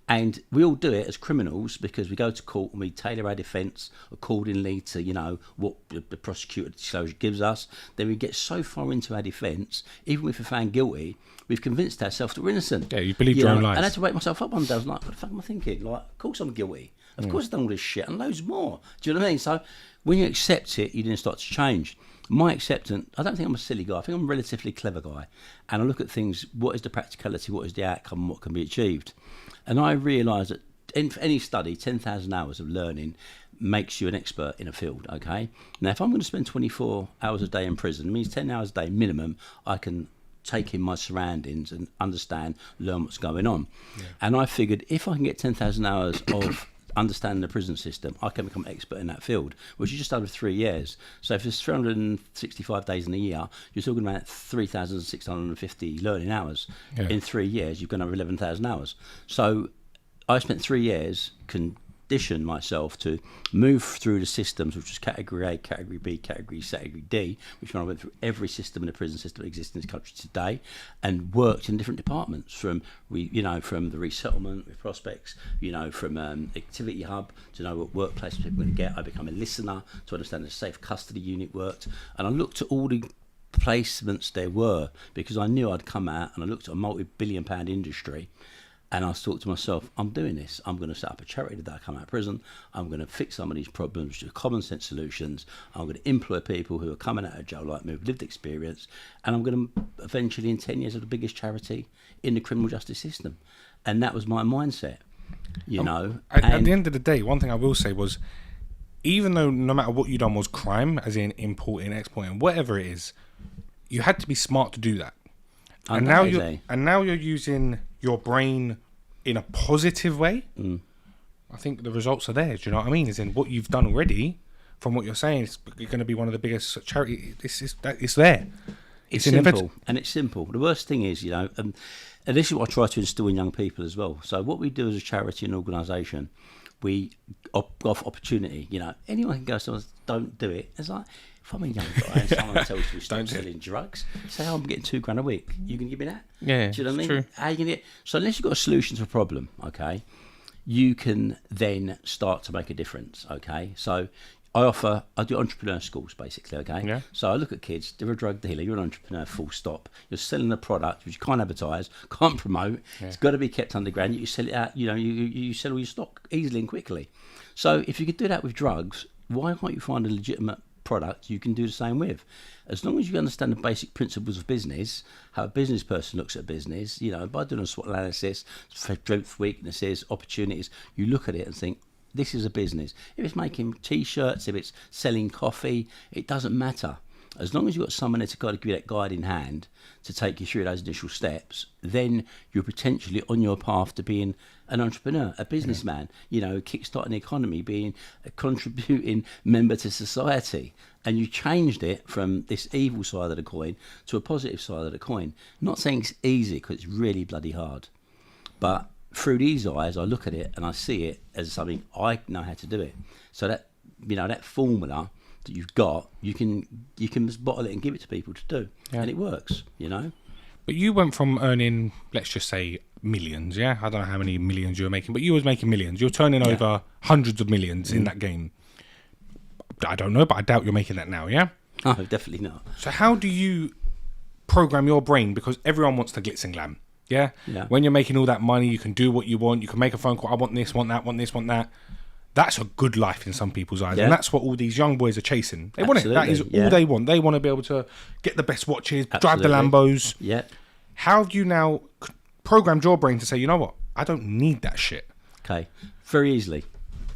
And we all do it as criminals because we go to court and we tailor our defence accordingly to, what the prosecutor disclosure gives us. Then we get so far into our defence, even if we're found guilty, we've convinced ourselves that we're innocent. Yeah, you believe your own lies. And I had to wake myself up one day. I was like, what the fuck am I thinking? Like, of course I'm guilty. Of course I've done all this shit and loads more. Do you know what I mean? So when you accept it, you then start to change. My acceptance, I don't think I'm a silly guy. I think I'm a relatively clever guy. And I look at things, what is the practicality, what is the outcome, what can be achieved? And I realise that in any study, 10,000 hours of learning makes you an expert in a field, okay? Now, if I'm going to spend 24 hours a day in prison, it means 10 hours a day minimum, I can take in my surroundings and understand, learn what's going on. Yeah. And I figured if I can get 10,000 hours of understanding the prison system, I can become an expert in that field, which is just over 3 years. So if there's 365 days in a year, you're talking about 3,650 learning hours. In 3 years, you're going to have 11,000 hours. So I spent 3 years conditioned myself to move through the systems, which was Category A, Category B, Category C, Category D, which meant I went through every system in the prison system that exists in this country today, and worked in different departments, from the resettlement with prospects, from activity hub to know what workplace people are going to get. I become a listener to understand the safe custody unit worked, and I looked at all the placements there were, because I knew I'd come out, and I looked at a multi-billion pound industry, and I thought to myself, I'm doing this. I'm going to set up a charity the day I come out of prison. I'm going to fix some of these problems with common sense solutions. I'm going to employ people who are coming out of jail like me with lived experience, and I'm going to eventually, in 10 years, have the biggest charity in the criminal justice system. And that was my mindset, At the end of the day, one thing I will say was, even though no matter what you done was crime, as in importing, exporting, whatever it is, you had to be smart to do that. And now you're using your brain in a positive way. I think the results are there. Do you know what I mean? As in what you've done already, from what you're saying, it's going to be one of the biggest charity. It's there. It's simple, and it's simple. The worst thing is, and this is what I try to instill in young people as well. So what we do as a charity and organisation, we offer opportunity. Anyone can go, someone don't do it. It's like, if I'm a young guy and someone tells me stop selling drugs, say, I'm getting $2,000 a week. You can give me that? Yeah, do you know what I mean? True. How you gonna get? So unless you've got a solution to a problem, okay, you can then start to make a difference. Okay, so I do entrepreneur schools basically. Okay, yeah. So I look at kids. They're a drug dealer. You're an entrepreneur. Full stop. You're selling a product which you can't advertise, can't promote. Yeah. It's got to be kept underground. You sell it out. You sell all your stock easily and quickly. So if you could do that with drugs, why can't you find a legitimate product you can do the same with? As long as you understand the basic principles of business, how a business person looks at business, by doing a SWOT analysis, strengths, weaknesses, opportunities, you look at it and think, this is a business. If it's making t-shirts, if it's selling coffee, it doesn't matter. As long as you've got someone there to kind of give you that guiding hand to take you through those initial steps, then you're potentially on your path to being an entrepreneur, a businessman, kickstarting the economy, being a contributing member to society. And you changed it from this evil side of the coin to a positive side of the coin. Not saying it's easy, because it's really bloody hard. But through these eyes, I look at it and I see it as something I know how to do it. So that, that formula that you've got, you can just bottle it and give it to people to do, and it works. But you went from earning, let's just say, millions. I don't know how many millions you were making, but you was making millions. You're turning over hundreds of millions in that game. I don't know, but I doubt you're making that now. Oh, definitely not. So how do you program your brain? Because everyone wants the glitz and glam. Yeah. When you're making all that money, you can do what you want. You can make a phone call. I want this, want that, want this, want that. That's a good life in some people's eyes, and that's what all these young boys are chasing. They want it. That is all they want. They want to be able to get the best watches, drive the Lambos. Yeah. How have you now programmed your brain to say, you know what, I don't need that shit? Okay, very easily. Do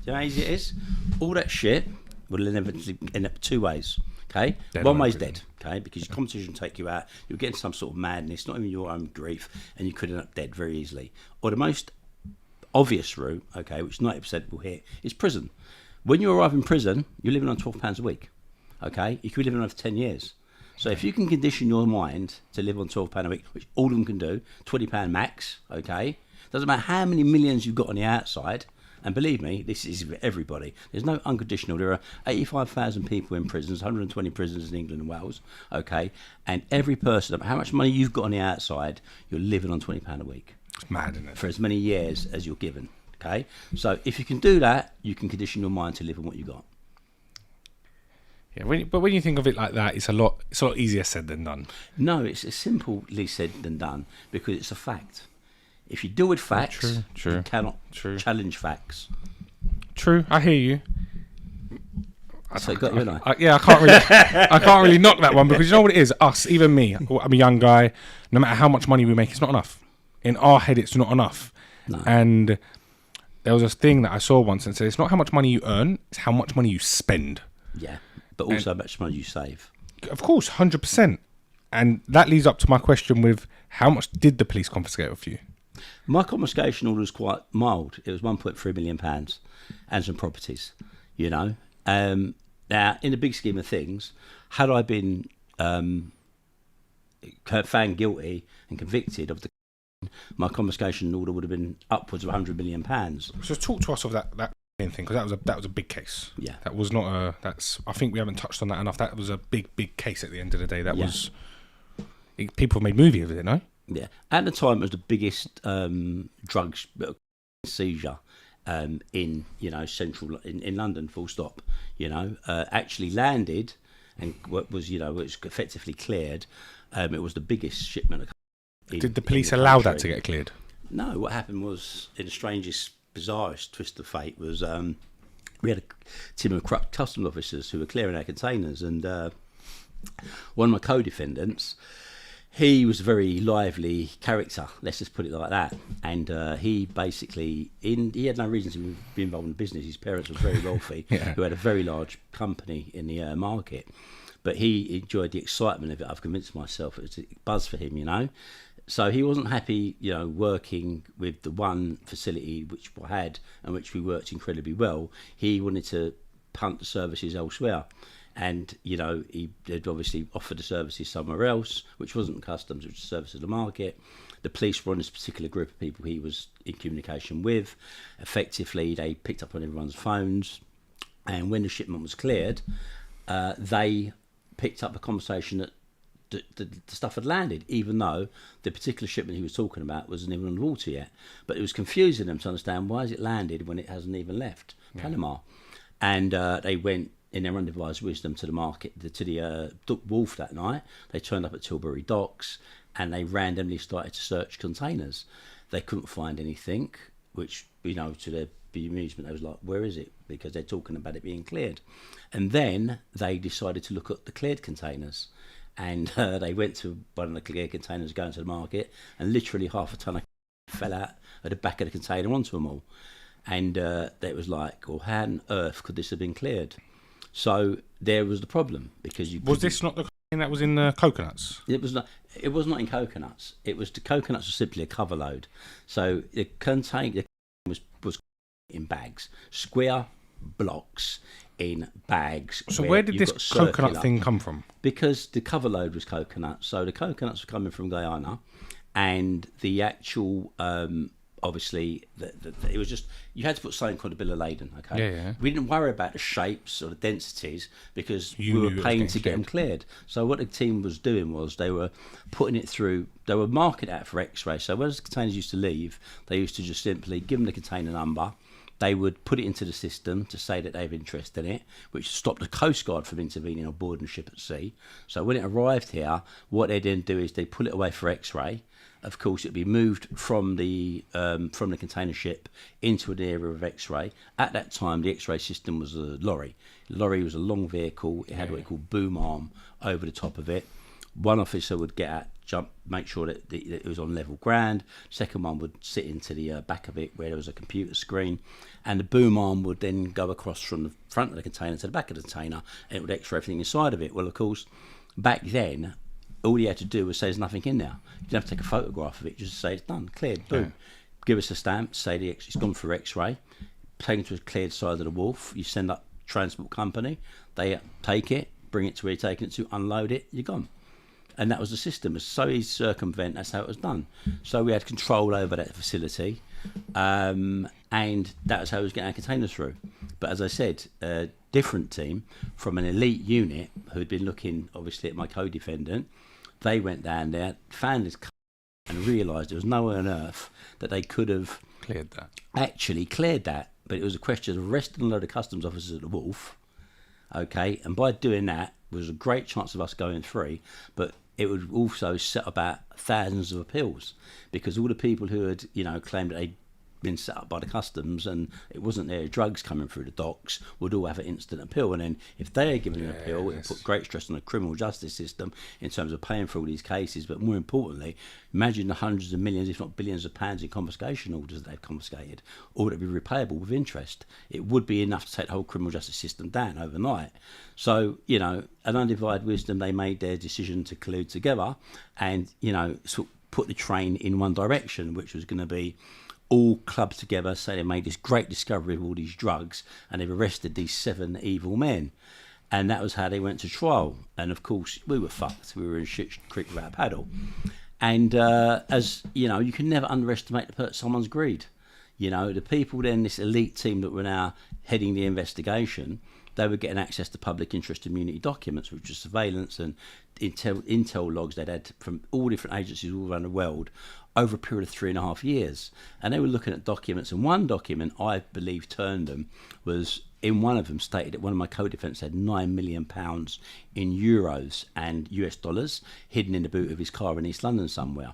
you know how easy it is? All that shit will inevitably end up two ways. Okay, one way's dead. Okay, because your competition will take you out. You'll get into some sort of madness, not even your own grief, and you could end up dead very easily. Or the most obvious route, okay, which 90% will hit, is prison. When you arrive in prison, you're living on £12 a week. Okay, you could be living on it for 10 years. So if you can condition your mind to live on £12 a week, which all of them can do, £20 max, okay, doesn't matter how many millions you've got on the outside. And believe me, this is for everybody. There's no unconditional. There are 85,000 people in prisons, 120 prisons in England and Wales, okay? And every person, how much money you've got on the outside, you're living on £20 a week. It's mad, isn't it? For as many years as you're given, okay? So if you can do that, you can condition your mind to live on what you got. Yeah, but when you think of it like that, it's a lot easier said than done. No, it's as simply said than done, because it's a fact. If you deal with facts, you cannot challenge facts. True, I hear you. I can't really knock that one, because you know what it is? Us, even me, I'm a young guy. No matter how much money we make, it's not enough. In our head, it's not enough. No. And there was a thing that I saw once and said, it's not how much money you earn, it's how much money you spend. Yeah, but also how much money you save. Of course, 100%. And that leads up to my question with, how much did the police confiscate off you? My confiscation order was quite mild. It was £1.3 million and some properties, Now, in the big scheme of things, had I been found guilty and convicted of my confiscation order would have been upwards of £100 million. So talk to us of that thing, because that was a big case. Yeah. That was not a. That's. I think we haven't touched on that enough. That was a big case at the end of the day. That was. People made movie of it, no? Yeah. At the time, it was the biggest drugs seizure in central in London. Full stop. Actually landed, and what was was effectively cleared. It was the biggest shipment. Did the police allow that to get cleared? No. What happened was, in the strangest, bizarrest twist of fate, was we had a team of corrupt customs officers who were clearing our containers, and one of my co-defendants, he was a very lively character, let's just put it like that, and he basically, he had no reason to be involved in business. His parents were very wealthy, who had a very large company in the market, but he enjoyed the excitement of it. I've convinced myself it was a buzz for him, So he wasn't happy, working with the one facility which we had and which we worked incredibly well. He wanted to punt the services elsewhere. And, he had obviously offered the services somewhere else, which wasn't customs, which was service of the market. The police were on this particular group of people he was in communication with. Effectively, they picked up on everyone's phones. And when the shipment was cleared, they picked up a conversation that the stuff had landed, even though the particular shipment he was talking about wasn't even on the water yet. But it was confusing them to understand, why has it landed when it hasn't even left Panama? And they went in their undevised wisdom to the market, to the wharf that night. They turned up at Tilbury Docks and they randomly started to search containers. They couldn't find anything, which, to their amusement, they was like, where is it? Because they're talking about it being cleared. And then they decided to look at the cleared containers. And they went to one of the clear containers going to the market, and literally half a ton of fell out at the back of the container onto them all. And it was like, well, how on earth could this have been cleared? So there was the problem, because was this not the thing that was in the coconuts? It was not. It was not in coconuts. It was the coconuts were simply a cover load. So the container was in bags, square blocks in bags. So where did this coconut thing come from? Because the cover load was coconut. So the coconuts were coming from Guyana, and the actual obviously it was just, you had to put something called a bill of lading. Okay, we didn't worry about the shapes or the densities because we were paying to get them cleared. So what the team was doing was they were putting it through. They were marking it out for X-ray. So when the containers used to leave, they used to just simply give them the container number. They would put it into the system to say that they have interest in it, which stopped the Coast Guard from intervening on board the ship at sea. So when it arrived here, what they then do is they pull it away for X-ray. Of course, it'd be moved from the container ship into an area of X-ray. At that time, the X-ray system was a lorry. The lorry was a long vehicle. It had what we call boom arm over the top of it. One officer would get out, jump, make sure that it was on level ground. Second one would sit into the back of it where there was a computer screen, and the boom arm would then go across from the front of the container to the back of the container, and it would X-ray everything inside of it. Well, of course, back then, all you had to do was say there's nothing in there. You didn't have to take a photograph of it, just say it's done, cleared, boom. Give us a stamp, say it's gone through X-ray, take it to a cleared side of the wharf. You send up transport company, they take it, bring it to where you're taking it to, unload it, you're gone. And that was the system. It was so easy to circumvent, that's how it was done. So we had control over that facility, and that was how we was getting our containers through. But as I said, a different team from an elite unit who'd been looking, obviously, at my co-defendant, they went down there, found this and realised there was nowhere on earth that they could have cleared that. Actually cleared that. But it was a question of arresting a load of customs officers at the wharf, okay, and by doing that, there was a great chance of us going free, but it would also set about thousands of appeals, because all the people who had, claimed that they'd been set up by the customs and it wasn't their drugs coming through the docks would all have an instant appeal. And then if they had given an appeal, it put great stress on the criminal justice system in terms of paying for all these cases. But more importantly, imagine the hundreds of millions, if not billions of pounds in confiscation orders that they've confiscated, all that would be repayable with interest. It would be enough to take the whole criminal justice system down overnight. So, an undivided wisdom, they made their decision to collude together and, sort of put the train in one direction, which was going to be all clubbed together. So they made this great discovery of all these drugs, and they've arrested these 7 evil men. And that was how they went to trial. And of course, we were fucked. We were in shit creek without a paddle. And as you know, you can never underestimate someone's greed. You know, the people then, this elite team that were now heading the investigation, they were getting access to public interest immunity documents, which was surveillance and intel logs they'd had from all different agencies all around the world over a period of 3.5 years. And they were looking at documents, and one document I believe turned them was, in one of them stated that one of my co-defendants had £9 million in euros and US dollars hidden in the boot of his car in East London somewhere.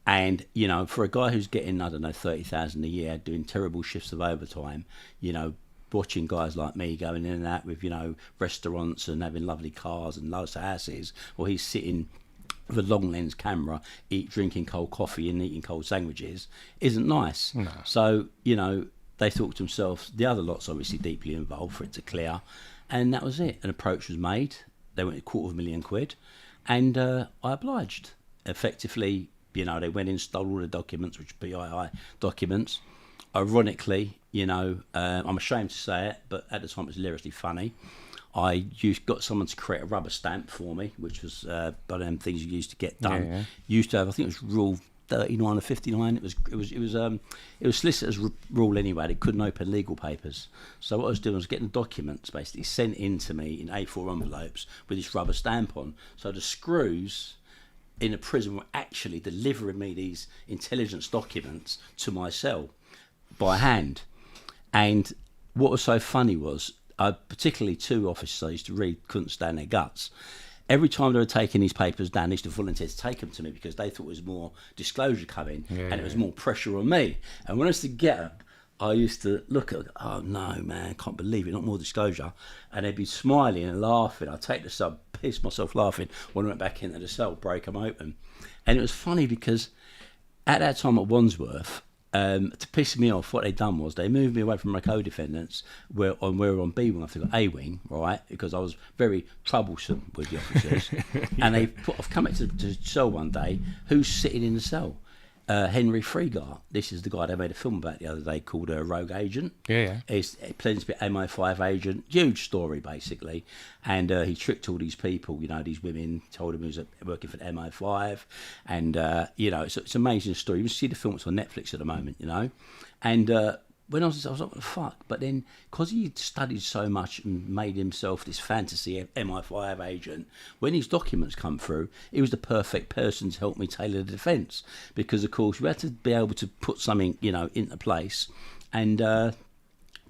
And, you know, for a guy who's getting, I don't know, 30,000 a year, doing terrible shifts of overtime, you know, watching guys like me going in and out with, you know, restaurants and having lovely cars and nice houses, or he's sitting with a long lens camera, drinking cold coffee and eating cold sandwiches, isn't nice. No. So, you know, they thought to themselves, the other lot's obviously deeply involved for it to clear, and that was it. An approach was made. They went £250,000, and I obliged. Effectively, you know, they went in, stole all the documents, which are PII documents. Ironically, you know, I'm ashamed to say it, but at the time it was hilariously funny. I got someone to create a rubber stamp for me, which was one of them things you used to get done. Yeah. Used to have, I think it was Rule 39 or 59. It was solicitor's rule anyway. They couldn't open legal papers. So what I was doing was getting the documents basically sent in to me in A4 envelopes with this rubber stamp on. So the screws in a prison were actually delivering me these intelligence documents to my cell by hand. And what was so funny was, particularly two officers I used to read couldn't stand their guts. Every time they were taking these papers down, they used to volunteer to take them to me because they thought there was more disclosure coming and it was more pressure on me. And when I used to get them, I used to look at, oh no, man, can't believe it, not more disclosure. And they'd be smiling and laughing. I'd take the cell, piss myself laughing when I went back into the cell, break them open. And it was funny because at that time at Wandsworth, to piss me off, what they'd done was they moved me away from my co-defendants where we were on B wing, I got A wing, right, because I was very troublesome with the officers. And I've come back to the cell one day, who's sitting in the cell? Henry Freegart. This is the guy they made a film about the other day called Rogue Agent. Yeah. He's pretending to be MI5 agent. Huge story, basically. And he tricked all these people, you know, these women, told him he was working for the MI5. And, you know, it's an amazing story. You can see the film, it's on Netflix at the moment, you know. And when I was like, what the fuck? But then, because he studied so much and made himself this fantasy MI5 agent, when his documents come through, he was the perfect person to help me tailor the defence. Because, of course, we had to be able to put something, you know, into place. And there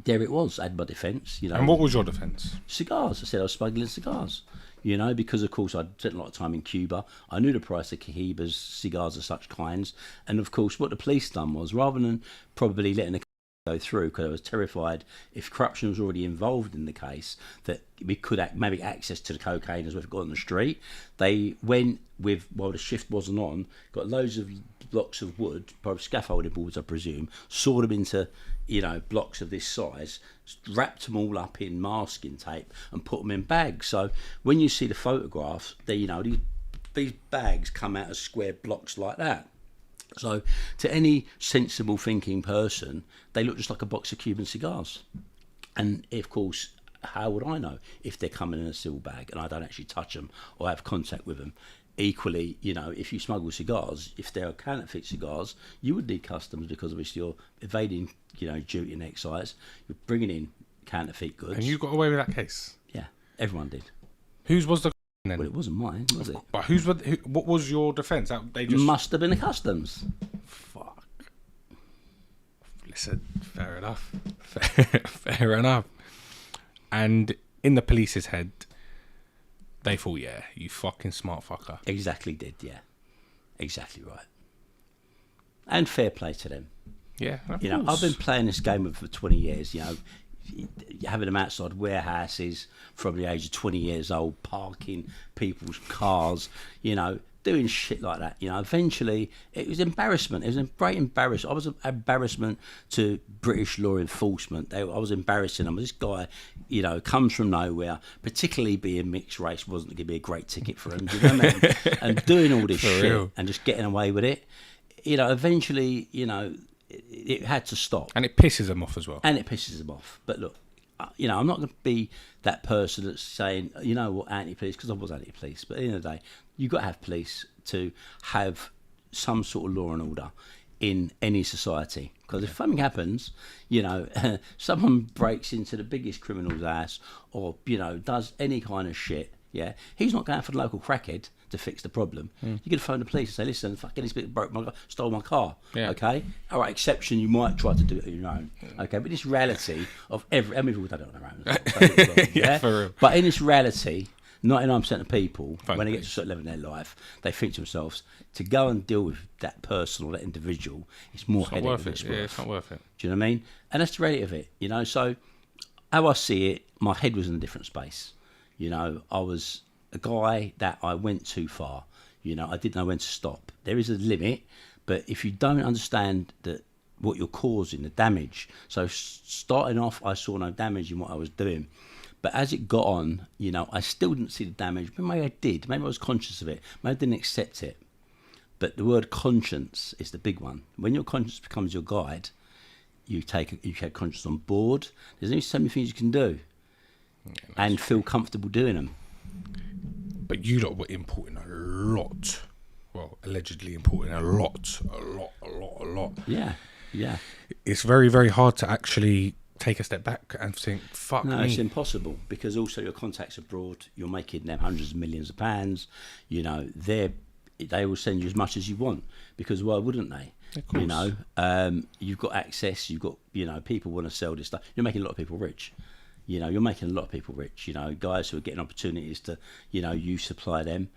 it was, I had my defence, you know. And what was your defence? Cigars. I said I was smuggling cigars. You know, because, of course, I'd spent a lot of time in Cuba. I knew the price of Cohibas, cigars of such kinds. And, of course, what the police done was, rather than probably letting the go through, because I was terrified if corruption was already involved in the case that we could maybe access to the cocaine as we've got on the street. They went with, while the shift wasn't on, got loads of blocks of wood, probably scaffolding boards I presume, sawed them into, you know, blocks of this size, wrapped them all up in masking tape and put them in bags. So when you see the photographs, they, you know, these bags come out as square blocks like that. So to any sensible thinking person, they look just like a box of Cuban cigars. And of course, how would I know if they're coming in a sealed bag and I don't actually touch them or have contact with them? Equally, you know, if you smuggle cigars, if they're counterfeit cigars, you would need customs because obviously you're evading, you know, duty and excise. You're bringing in counterfeit goods. And you got away with that case? Yeah, everyone did. Whose was the then? Well, it wasn't mine, was it? But what was your defence? They just must have been the customs. Fuck. Listen, fair enough. Fair enough. And in the police's head, they thought, yeah, you fucking smart fucker. Exactly did, yeah. Exactly right. And fair play to them. Yeah, you know, I've been playing this game for 20 years, you know, having them outside warehouses from the age of 20 years old, parking people's cars, you know, doing shit like that. You know, eventually it was embarrassment. It was a great embarrassment. I was an embarrassment to British law enforcement. I was embarrassing them. This guy, you know, comes from nowhere, particularly being mixed race wasn't going to be a great ticket for him. Do you know what I mean? And doing all this shit real. And just getting away with it, you know, eventually, you know, it had to stop. And it pisses them off as well. And it pisses them off. But look, you know, I'm not going to be that person that's saying, you know what, anti-police, because I was anti-police. But at the end of the day, you've got to have police to have some sort of law and order. in any society. Because if something happens, you know, someone breaks into the biggest criminal's house or, you know, does any kind of shit, yeah, he's not going for the local crackhead to fix the problem. You could phone the police and say, listen, fucking this bit stole my car. Yeah. Okay? All right, exception, you might try to do it on your own. Okay? But this reality of I mean, we've all done it on our own. As well, Yeah, for real. But in this reality, 99% of people, Phone when they get police. to a certain level in their life, they think to themselves, to go and deal with that person or that individual, it's more It's not headache worth than it. it's Yeah, worth. it's not worth it. Do you know what I mean? And that's the reality of it, you know. So, how I see it, my head was in a different space. You know, I was a guy that I went too far. You know, I didn't know when to stop. There is a limit, but if you don't understand that what you're causing, the damage. So, starting off, I saw no damage in what I was doing. But as it got on, you know, I still didn't see the damage. But maybe I did. Maybe I was conscious of it. Maybe I didn't accept it. But the word conscience is the big one. When your conscience becomes your guide, you take conscience on board. There's only so many things you can do, and feel comfortable doing them. But you lot were importing a lot. Well, allegedly importing a lot. Yeah, yeah. It's very, very hard to actually take a step back and think, fuck No, me. it's impossible because also your contacts abroad, you're making them hundreds of millions of pounds. You know, they will send you as much as you want because why wouldn't they? Of course. You know, you've got access. You've got, you know, people want to sell this stuff. You're making a lot of people rich. You know, you're making a lot of people rich. You know, guys who are getting opportunities to, you know, you supply them.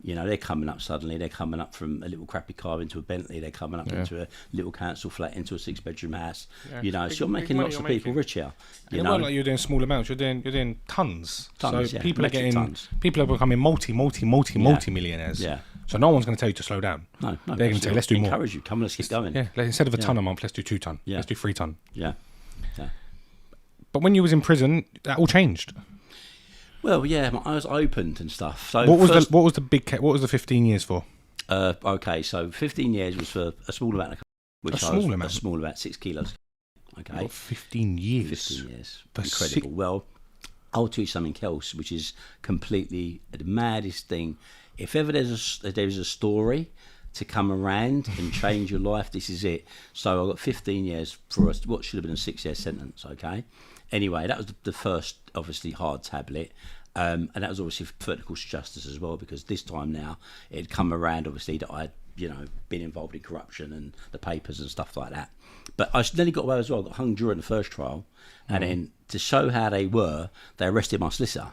You know, they're coming up suddenly. They're coming up from a little crappy car into a Bentley. They're coming up into a little council flat, into a 6-bedroom house. Yeah. You know, Big- so you're big making money lots of you're people making. rich here. And You it know, wasn't like you're doing small amounts. You're doing tons. Tons, so yeah. people are Metric getting tons. people are becoming multi millionaires. Yeah. So no one's going to tell you to slow down. no, They're going to tell you, let's do more. Encourage you. Come, let's keep going. Yeah. Instead of a ton a month, let's do 2 ton. Yeah. Let's do 3 ton. Yeah. Yeah. But when you was in prison, that all changed. Well, yeah, my eyes opened and stuff. So What was first, what was the big? What was the 15 years for? okay, so 15 years was for a small amount of which A I was small amount? a small amount, 6 kilos. Okay, What, 15 years. 15 years, For incredible. Well, I'll tell you something else, which is completely the maddest thing. If ever there's a story to come around and change your life, this is it. So I got 15 years for what should have been a 6-year sentence. Okay, anyway, that was the first, obviously, hard tablet. And that was obviously for vertical justice as well, because this time now it had come around, obviously, that I'd, you know, been involved in corruption and the papers and stuff like that. But I nearly got away as well. I got hung during the first trial, and then to show how they arrested my solicitor.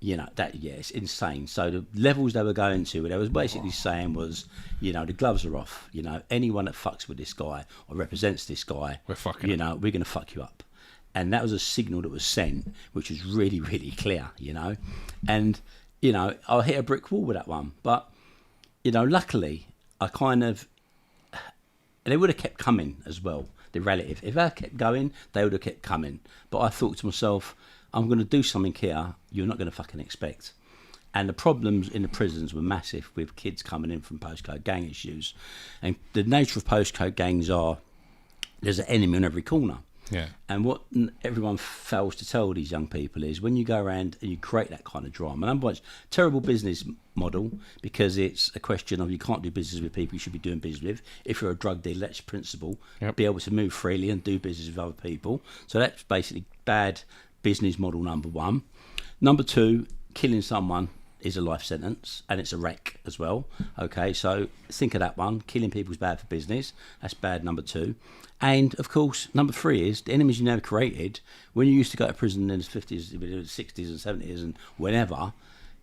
You know, it's insane. So the levels they were going to, what they was basically saying was, you know, the gloves are off. You know, anyone that fucks with this guy or represents this guy, We're fucking you know, we're going to fuck you up. And that was a signal that was sent, which was really, really clear, you know. And, you know, I hit a brick wall with that one. But, you know, luckily, I kind of... They would have kept coming as well, the relative. If I kept going, they would have kept coming. But I thought to myself, I'm going to do something here you're not going to fucking expect. And the problems in the prisons were massive with kids coming in from postcode gang issues. And the nature of postcode gangs are, there's an enemy on every corner. Yeah. And what everyone fails to tell these young people is when you go around and you create that kind of drama, number one, it's a terrible business model because it's a question of you can't do business with people you should be doing business with. If you're a drug dealer, that's your principle. Yep. Be able to move freely and do business with other people. So that's basically bad business model, number one. Number two, killing someone is a life sentence and it's a wreck as well. Okay, so think of that one. Killing people is bad for business. That's bad, number two. And of course, number three is the enemies you never created. When you used to go to prison in the 50s, 60s and 70s and whenever,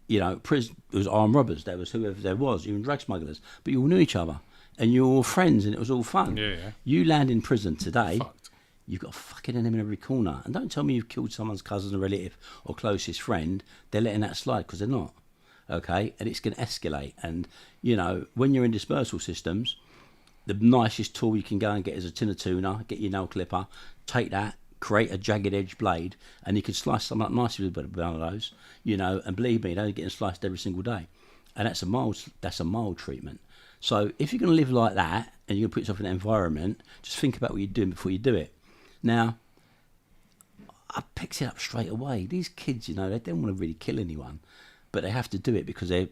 you know, prison was armed robbers. There was whoever there was, even drug smugglers. But you all knew each other and you were all friends and it was all fun. Yeah. You land in prison today, Fucked. you've got a fucking enemy in every corner. And don't tell me you've killed someone's cousin or relative or closest friend. They're letting that slide because they're not. Okay, and it's going to escalate. And, you know, when you're in dispersal systems, the nicest tool you can go and get is a tin of tuna, get your nail clipper, take that, create a jagged edge blade, and you can slice something up nicely with one of those, you know, and believe me, they're getting sliced every single day. And that's a mild treatment. So if you're going to live like that and you're going to put yourself in that environment, just think about what you're doing before you do it. Now, I picked it up straight away. These kids, you know, they don't want to really kill anyone. but they have to do it because they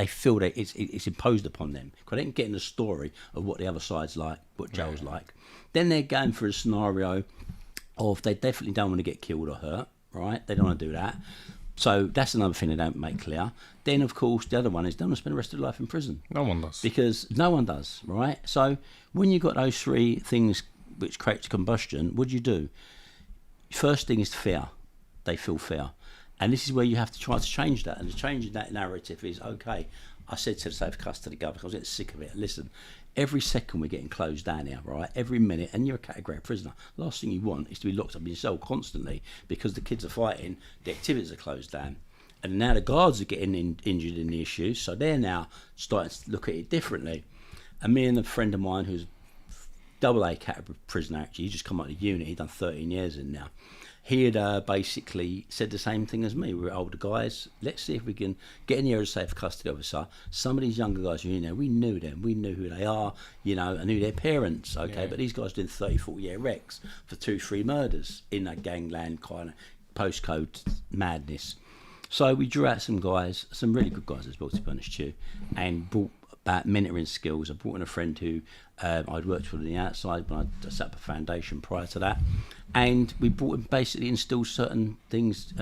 feel that it's imposed upon them. Because they ain't getting the story of what the other side's like, what jail's like. Then they're going for a scenario of they definitely don't want to get killed or hurt, right? They don't want to do that. So that's another thing they don't make clear. Then, of course, the other one is they don't want to spend the rest of their life in prison. No one does. Because no one does, right? So when you've got those three things which create combustion, what do? First thing is fear. They feel fear. And this is where you have to try to change that. And the change in that narrative is, okay, I said to the safe custody governor, because I was getting sick of it, listen, every second we're getting closed down here, right? Every minute, and you're a category prisoner. Last thing you want is to be locked up in your cell constantly because the kids are fighting, the activities are closed down. And now the guards are getting injured in the issues, so they're now starting to look at it differently. And me and a friend of mine who's double A category prisoner, actually, he just come out of uni, he'd done 13 years in now. He had basically said the same thing as me. We were older guys. Let's see if we can get in here as a safe custody officer. Some of these younger guys who are in there, we knew them. We knew who they are, and knew their parents, okay? Yeah. But these guys doing 30, 40-year recs for 2-3 murders in that gangland kind of postcode madness. So we drew out some guys, some really good guys as well, to be honest with you, and brought about mentoring skills. I brought in a friend who I'd worked with on the outside when I set up a foundation prior to that. And we brought in, basically instilled certain things,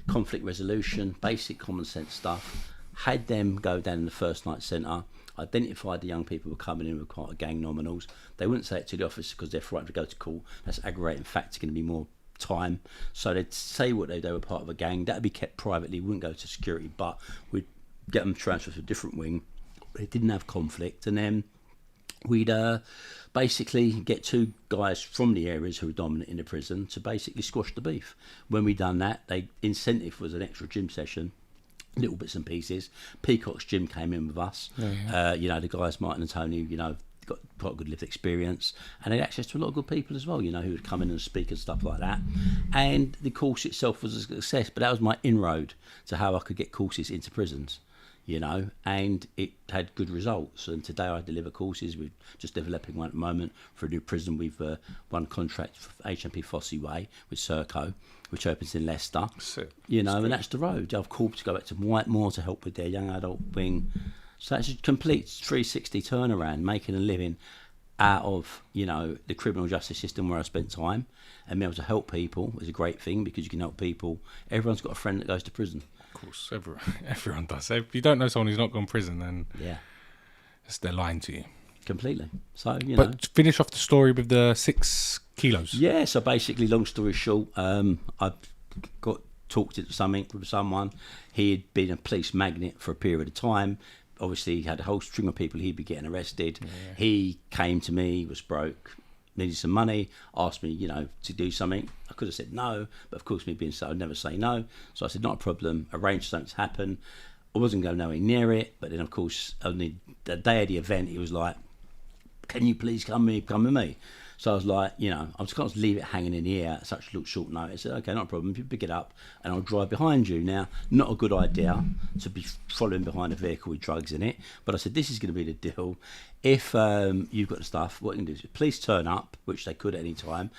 conflict resolution, basic common sense stuff, had them go down in the first night centre, identified the young people who were coming in with quite gang nominals. They wouldn't say it to the officer because they're frightened to go to court. That's aggravating fact, it's going to be more time. So they'd say what they were part of a gang. That would be kept privately, wouldn't go to security, but we'd get them transferred to a different wing. They didn't have conflict, and then we'd basically get 2 guys from the areas who were dominant in the prison to basically squash the beef. When we done that, the incentive was an extra gym session, little bits and pieces. Peacock's gym came in with us. The guys Martin and Tony, got quite good lived experience, and they had access to a lot of good people as well, who would come in and speak and stuff like that. And the course itself was a success, but that was my inroad to how I could get courses into prisons. And it had good results. And today I deliver courses. We're just developing one at the moment for a new prison. We've won contract for HMP Fosse Way with Serco, which opens in Leicester. And that's the road. I've called to go back to Whitemore to help with their young adult wing. So that's a complete 360 turnaround, making a living out of, the criminal justice system where I spent time, and being able to help people is a great thing because you can help people. Everyone's got a friend that goes to prison. Of course, everyone does. If you don't know someone who's not gone to prison, then they're lying to you. Completely. So, But to finish off the story with the 6 kilos. Yeah, so basically, long story short, I got talked into something with someone. He had been a police magnet for a period of time. Obviously, he had a whole string of people he'd be getting arrested. Yeah. He came to me, was broke, needed some money, asked me, to do something. I could have said no, but of course, me being so, I'd never say no. So I said, not a problem, arranged something to happen. I wasn't going nowhere near it, but then, of course, only the day of the event, he was like, can you please come with me? So I was like, I just can't leave it hanging in the air at such short notice. I said, okay, not a problem. If you pick it up and I'll drive behind you. Now, not a good idea to be following behind a vehicle with drugs in it. But I said, this is going to be the deal. If you've got the stuff, what you can do is police turn up, which they could at any time.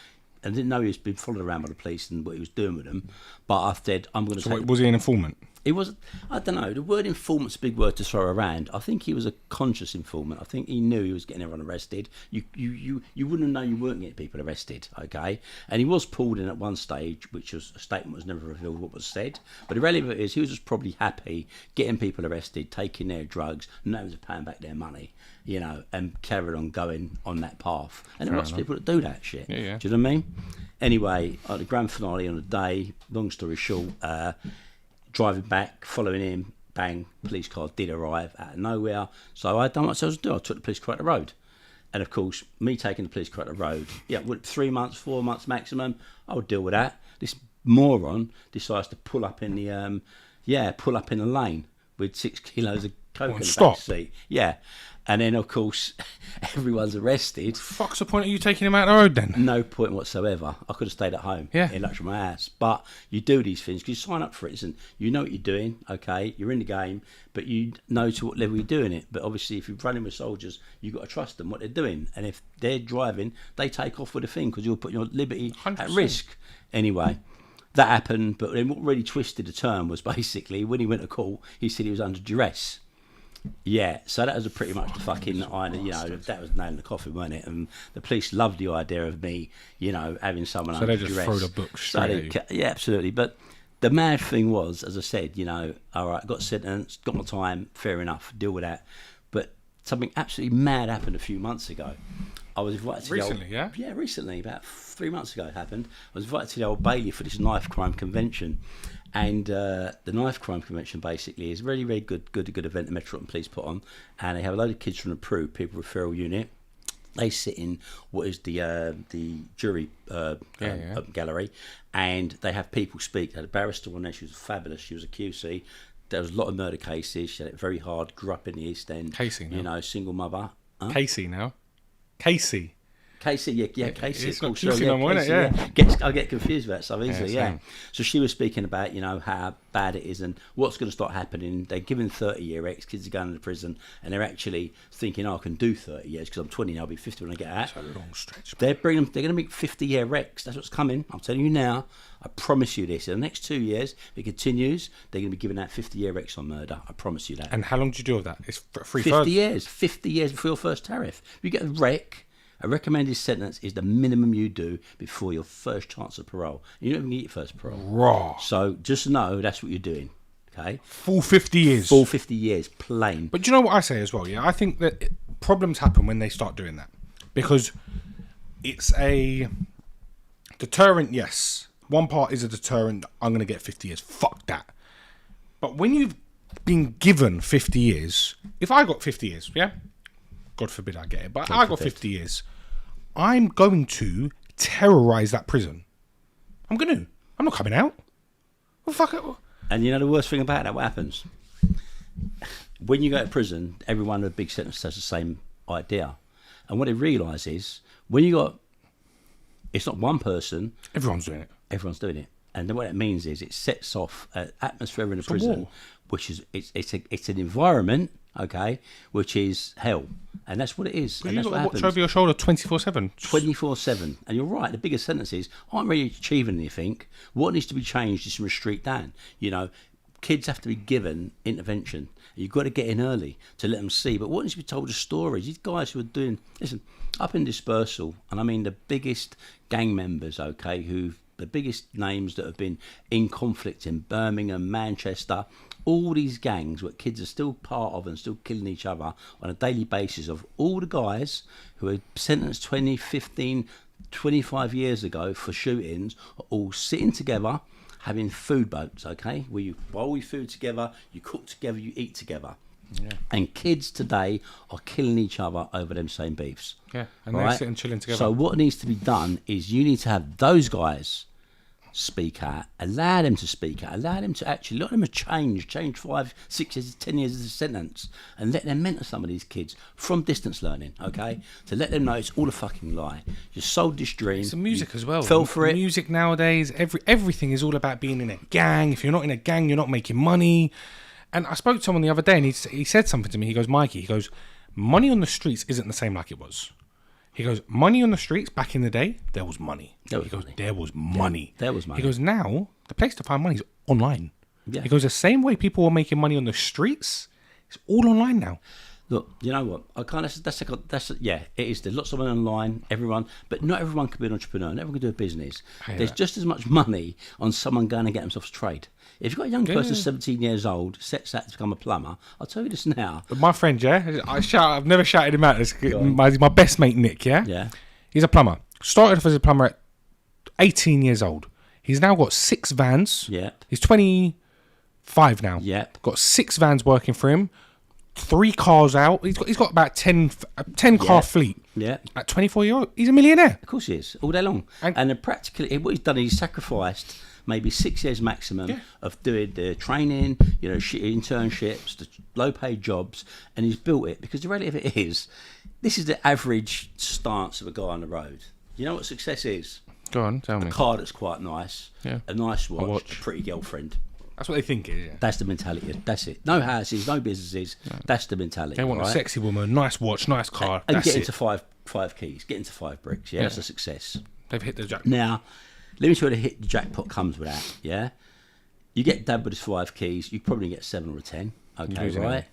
And I didn't know he was being followed around by the police and what he was doing with them. But I said, I'm going to So was he an informant? It was, I don't know, the word informant's a big word to throw around. I think he was a conscious informant. I think he knew he was getting everyone arrested. You wouldn't have known you weren't getting people arrested, okay? And he was pulled in at one stage, which was a statement was never revealed what was said. But the relevant is he was just probably happy getting people arrested, taking their drugs, no one's paying back their money, and carrying on going on that path. And there are lots of people that do that shit. Yeah. Do you know what I mean? Anyway, at the grand finale on the day, long story short, driving back, following him, bang, police car did arrive out of nowhere. So I done what I was doing. I took the police car out the road. And of course, me taking the police car out the road, 3 months, 4 months maximum, I would deal with that. This moron decides to pull up in the lane with 6 kilos of coke in the back seat. Yeah. And then, of course, everyone's arrested. Fuck's the point of you taking him out the road then? No point whatsoever. I could have stayed at home in luxury my ass. But you do these things because you sign up for it. And you know what you're doing, okay? You're in the game, but you know to what level you're doing it. But obviously, if you're running with soldiers, you've got to trust them, what they're doing. And if they're driving, they take off with the thing because you'll put your liberty 100%. at risk. Anyway, that happened. But then what really twisted the term was basically when he went to court, he said he was under duress. Yeah, so that was pretty much the fucking, that was nail in the coffin, wasn't it? And the police loved the idea of me, having someone under duress. So they just throw the book straight at you. Yeah, absolutely. But the mad thing was, as I said, all right, got sentenced, got my time, fair enough, deal with that. But something absolutely mad happened a few months ago. I was invited to recently, Yeah, recently, about 3 months ago it happened. I was invited to the Old Bailey for this knife crime convention. And the Knife Crime Convention basically is a really, very good event the Metropolitan Police put on, and they have a load of kids from the PRU, People Referral Unit. They sit in what is the jury gallery, and they have people speak. They had a barrister on there. She was fabulous. She was a QC. There was a lot of murder cases. She had it very hard. Grew up in the East End. Casey now. Single mother. Huh? Casey now. Casey. Casey, Casey. It's not Casey no more, isn't it? Yeah. I get confused about stuff easily, yeah. So she was speaking about, how bad it is and what's going to start happening. They're giving 30-year ex, kids are going into prison, and they're actually thinking, I can do 30 years because I'm 20 now, I'll be 50 when I get out. That's a long stretch. They're going to make 50-year ex. That's what's coming. I'm telling you now. I promise you this. In the next 2 years, if it continues, they're going to be giving out 50-year ex on murder. I promise you that. And how long do you do with that? It's free 50 years. 50 years before your first tariff. If you get a wreck, a recommended sentence is the minimum you do before your first chance of parole. You don't even get your first parole. Raw. So just know that's what you're doing. Okay? Full 50 years. Full 50 years, plain. But do you know what I say as well? Yeah, I think that problems happen when they start doing that. Because it's a deterrent, yes. One part is a deterrent, I'm going to get 50 years. Fuck that. But when you've been given 50 years, if I got 50 years, yeah? God forbid I get it, but I got 50 years. I'm going to terrorise that prison. I'm not coming out. Well, fuck it. And the worst thing about that, what happens? When you go to prison, everyone with a big sentence has the same idea. And what they realise is, when you got, it's not one person. Everyone's doing it. Everyone's doing it. And then what it means is it sets off an atmosphere in a prison, which is, it's an environment, okay, which is hell. And that's what it is. And you've that's got what to happens. watch over your shoulder 24/7. 24/7. And you're right, the biggest sentences aren't really achieving anything. What needs to be changed is to restrict that. Kids have to be given intervention. You've got to get in early to let them see. But what needs to be told are stories. These guys who are doing, listen, up in dispersal, and I mean the biggest gang members, okay, the biggest names that have been in conflict in Birmingham, Manchester, all these gangs what kids are still part of and still killing each other on a daily basis, of all the guys who were sentenced 20, 15, 25 years ago for shootings, are all sitting together having food boats, okay, where you boil your food together, you cook together, you eat together. Yeah. And kids today are killing each other over them same beefs. Yeah, and they're sitting chilling together. So what needs to be done is you need to have those guys speak out, allow them to speak out, allow them to actually let them change 5, 6 years, 10 years of the sentence, and let them mentor some of these kids from distance learning, okay, to let them know it's all a fucking lie. You sold this dream. It's the music as well. Fell for it. Music nowadays, everything is all about being in a gang. If you're not in a gang, you're not making money. And I spoke to someone the other day, and he said something to me. He goes, Mikey, money on the streets isn't the same like it was. He goes, money on the streets back in the day, there was money. There was money. He goes, now the place to find money is online. Yeah. He goes, the same way people were making money on the streets, it's all online now. Look, you know what? It is. There's lots of money online, everyone, but not everyone can be an entrepreneur. Not everyone can do a business. There's just as much money on someone going to get themselves a trade. If you've got a young person, 17 years old, sets out to become a plumber, I'll tell you this now. My friend, I've never shouted him out. My best mate, Nick, Yeah. He's a plumber. Started off as a plumber at 18 years old. He's now got 6 vans. Yeah. He's 25 now. Yeah. Got 6 vans working for him. 3 cars out. He's got about 10 car fleet. Yeah. At 24 years old, he's a millionaire. Of course he is, all day long. And practically, what he's done is he's sacrificed maybe 6 years maximum of doing the training, internships, the low-paid jobs, and he's built it. Because the reality of it is, this is the average stance of a guy on the road. You know what success is? Go on, tell me. A car that's quite nice, a nice watch, a pretty girlfriend. That's what they think it is, yeah. That's the mentality. That's it. No houses, no businesses. No. That's the mentality. They want a sexy woman, nice watch, nice car. And get into five keys, get into 5 bricks. Yeah, that's a success. They've hit the jackpot. Now, let me tell you the jackpot comes with that, yeah? You get dad with his 5 keys, you probably get 7 or 10, okay, right?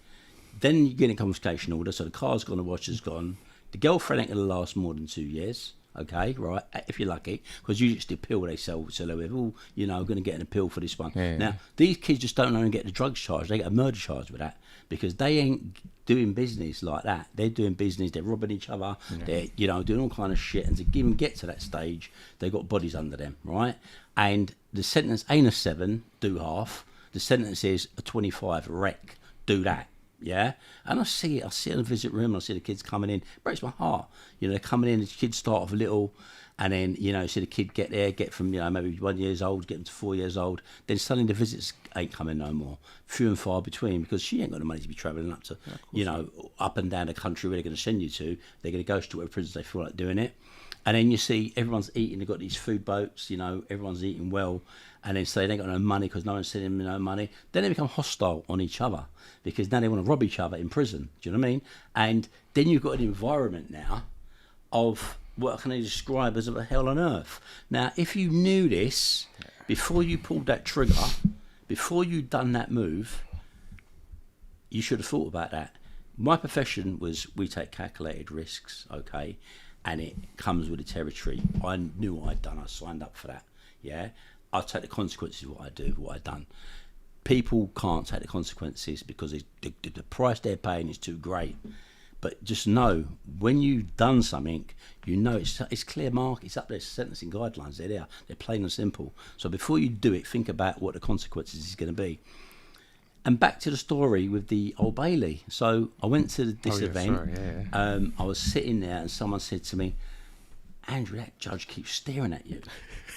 Then you get a confiscation order, so the car's gone, the watch is gone. The girlfriend ain't going to last more than 2 years, okay, right, if you're lucky, because usually it's the pill they sell with, all, going to get an appeal for this one. Yeah. Now, these kids just don't only get the drugs charge, they get a murder charge with that, because they ain't doing business like that. They're doing business, they're robbing each other, they're, doing all kind of shit, and to even get to that stage, they've got bodies under them, right? And the sentence ain't a 7, do half. The sentence is a 25, wreck, do that. Yeah, and I see it in the visit room, and I see the kids coming in. It breaks my heart. They're coming in, the kids start off little, and then, see the kid get from, maybe 1 year old, get them to 4 years old. Then suddenly the visits ain't coming no more. Few and far between, because she ain't got the money to be travelling up to, up and down the country where they're going to send you to. They're going to go to whatever prisons they feel like doing it. And then you see everyone's eating, they've got these food boats, everyone's eating well. And then say they ain't got no money because no one's sending them no money. Then they become hostile on each other because now they want to rob each other in prison. Do you know what I mean? And then you've got an environment now of what can I describe as a hell on earth. Now, if you knew this before you pulled that trigger, before you'd done that move, you should have thought about that. My profession was we take calculated risks, okay? And it comes with the territory. I knew what I'd done. I signed up for that, yeah? I take the consequences of what I do, what I've done. People can't take the consequences because the price they're paying is too great. But just know, when you've done something, it's clear mark, it's up there, sentencing guidelines, they're there. They're plain and simple. So before you do it, think about what the consequences is going to be. And back to the story with the Old Bailey. So I went to this event. Sorry, I was sitting there and someone said to me, Andrew, that judge keeps staring at you.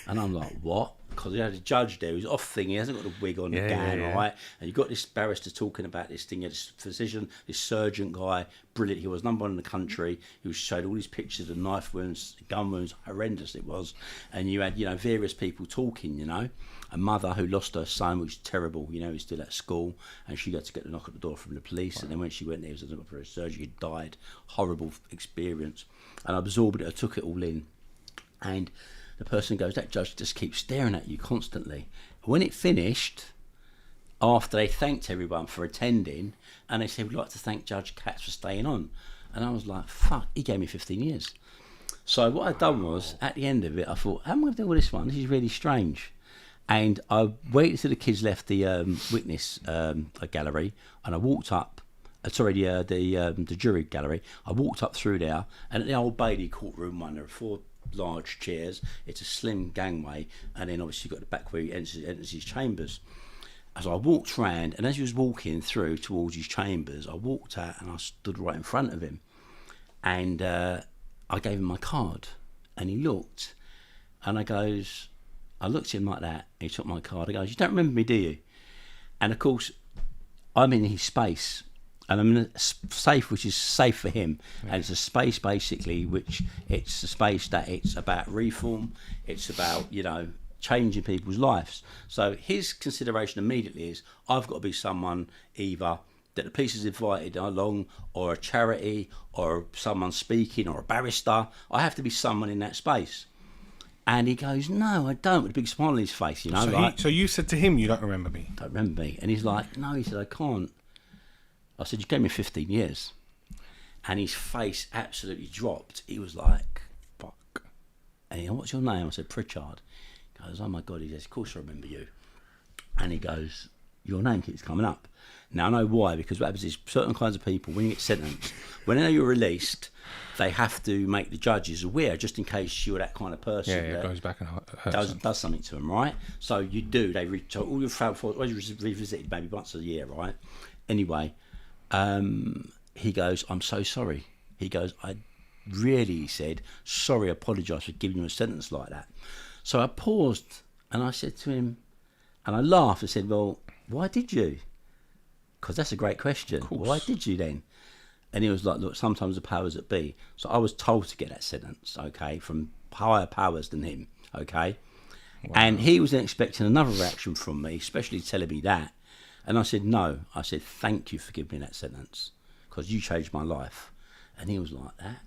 And I'm like, what? Because you had a judge there who's off thing, he hasn't got the wig on, the gown, right? And you've got this barrister talking about this thing, this physician, this surgeon guy, brilliant. He was number 1 in the country. He showed all these pictures of knife wounds, gun wounds, horrendous it was. And you had, various people talking, A mother who lost her son, which was terrible, he's still at school, and she got to get the knock at the door from the police. Wow. And then when she went there, it was for a surgery, he died. Horrible experience. And I absorbed it, I took it all in. And the person goes, that judge just keeps staring at you constantly. When it finished, after they thanked everyone for attending, and they said, we'd like to thank Judge Katz for staying on. And I was like, fuck, he gave me 15 years. So what I'd done was, at the end of it, I thought, how am I going to deal with this one? This is really strange. And I waited till the kids left the witness gallery, and I walked up, the jury gallery. I walked up through there, and at the Old Bailey courtroom one, there are 4 large chairs. It's a slim gangway, and then obviously you've got the back where he enters his chambers. As I walked round, and as he was walking through towards his chambers, I walked out and I stood right in front of him, and I gave him my card, and he looked, and I looked at him like that, and he took my card. He goes, you don't remember me, do you? And of course, I'm in his space, and I'm in a safe which is safe for him. Yeah. And it's a space basically which it's a space that it's about reform, it's about, changing people's lives. So his consideration immediately is, I've got to be someone either that the police is invited along, or a charity, or someone speaking, or a barrister. I have to be someone in that space. And he goes, no, I don't, with a big smile on his face, So you said to him, you don't remember me? Don't remember me. And he's like, no, he said, I can't. I said, you gave me 15 years. And his face absolutely dropped. He was like, fuck. And he goes, what's your name? I said, Pritchard. He goes, oh my God. He says, of course I remember you. And he goes, your name keeps coming up. Now I know why, because what happens is certain kinds of people, when you get sentenced, when you're released, they have to make the judges aware, just in case you're that kind of person. Yeah, it goes back and does something to them, right? So you do. So all your failed for always revisited maybe once a year, right? Anyway, he goes, I'm so sorry. He goes, I really, he said, sorry, I apologise for giving you a sentence like that. So I paused and I said to him, and I laughed and said, well, why did you? Because that's a great question. Why did you then? And he was like, look, sometimes the powers that be. So I was told to get that sentence, okay, from higher powers than him, okay? Wow. And he was then expecting another reaction from me, especially telling me that. And I said, no. I said, thank you for giving me that sentence, because you changed my life. And he was like that.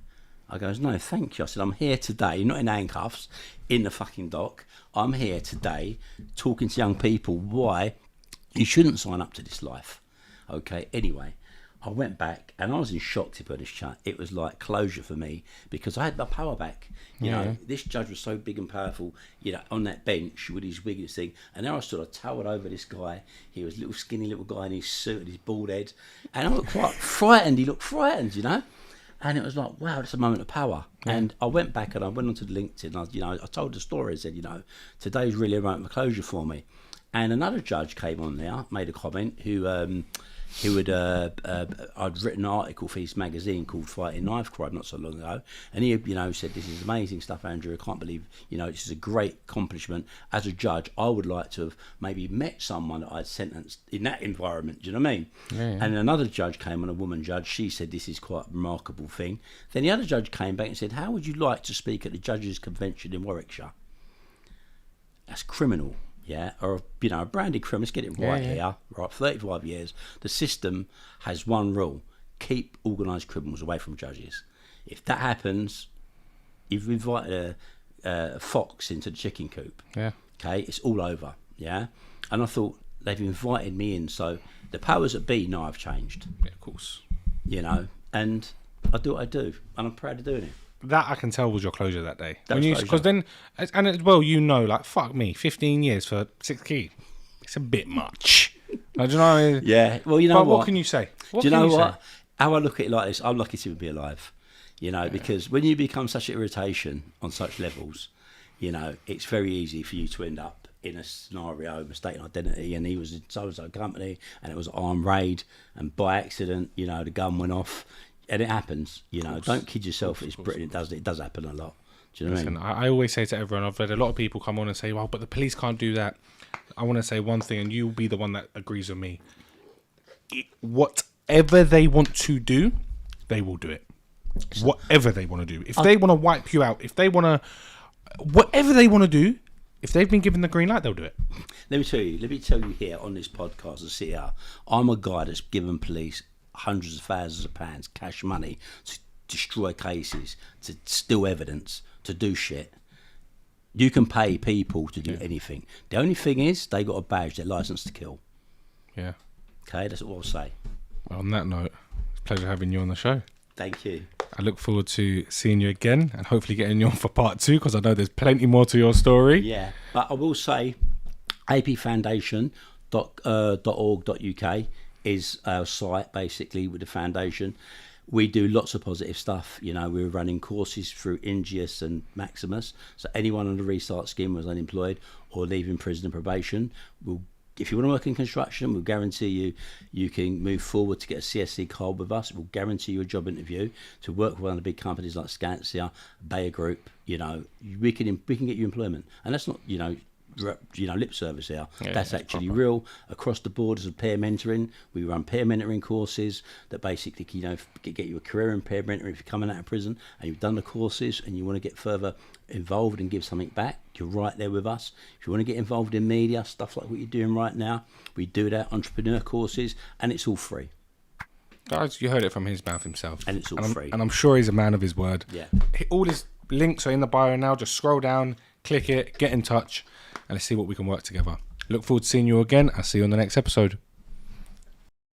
I goes, no, thank you. I said, I'm here today, not in handcuffs, in the fucking dock. I'm here today talking to young people why you shouldn't sign up to this life. Okay, anyway, I went back and I was in shock to put this chat. It was like closure for me because I had my power back. You know, this judge was so big and powerful, on that bench with his wig and thing. And there I stood, I towered over this guy. He was a little skinny little guy in his suit and his bald head. And I looked quite frightened. He looked frightened, And it was like, wow, that's a moment of power. And I went back and I went onto the LinkedIn. I told the story. I said, today's really a moment of closure for me. And another judge came on there, made a comment, who I'd written an article for his magazine called Fighting Knife Crime not so long ago, and he said, this is amazing stuff, Andrew, I can't believe this is a great accomplishment. As a judge, I would like to have maybe met someone that I'd sentenced in that environment. Do you know what I mean? And another judge came on, a woman judge. She said, this is quite a remarkable thing. Then the other judge came back and said, how would you like to speak at the Judges' Convention in Warwickshire? That's criminal. Or a branded criminal. Let's get it right here. Right, 35 years. The system has one rule: keep organised criminals away from judges. If that happens, you've invited a fox into the chicken coop. Okay, it's all over. And I thought, they've invited me in, so the powers that be know I've changed. Of course. And I do what I do, and I'm proud of doing it. That I can tell was your closure that day. Because then, and as well, like, fuck me, 15 years for 6 keys. It's a bit much. Like, do you know what I mean? Yeah. Well, what can you say? Do you know what? How I look at it like this, I'm lucky to be alive. Because when you become such an irritation on such levels, it's very easy for you to end up in a scenario, mistaken identity, and he was in so-and-so company, and it was an armed raid, and by accident, the gun went off. And it happens, Don't kid yourself. It's Britain. It does happen a lot. Do you know what I mean? I always say to everyone, I've had a lot of people come on and say, well, but the police can't do that. I want to say one thing, and you'll be the one that agrees with me. Whatever they want to do, they will do it. Whatever they want to do. If they want to wipe you out, if they want to... Whatever they want to do, if they've been given the green light, they'll do it. Let me tell you here on this podcast, and sit here, I'm a guy that's given police hundreds of thousands of pounds cash money to destroy cases, to steal evidence, to do shit. You can pay people to do anything. The only thing is, they got a badge, they're licensed to kill. Yeah. Okay, that's what I'll say. Well, on that note, it's a pleasure having you on the show. Thank you. I look forward to seeing you again and hopefully getting you on for part 2, because I know there's plenty more to your story. Yeah, but I will say apfoundation.org.uk is our site, basically, with the foundation. We do lots of positive stuff. We're running courses through Ingeus and Maximus. So anyone on the Restart scheme was unemployed or leaving prison and probation, if you want to work in construction, we'll guarantee you can move forward to get a CSC card with us. We'll guarantee you a job interview to work with one of the big companies like Skansia, Bayer Group. We can get you employment, and that's not lip service here. That's actually real. Across the borders of peer mentoring, we run peer mentoring courses that basically get you a career in peer mentoring. If you're coming out of prison and you've done the courses and you want to get further involved and give something back, you're right there with us. If you want to get involved in media, stuff like what you're doing right now, we do that, entrepreneur courses, and it's all free. Guys, you heard it from his mouth himself. And it's all free. And I'm sure he's a man of his word. Yeah. All his links are in the bio now. Just scroll down, click it, get in touch, and let's see what we can work together. Look forward to seeing you again. I'll see you on the next episode.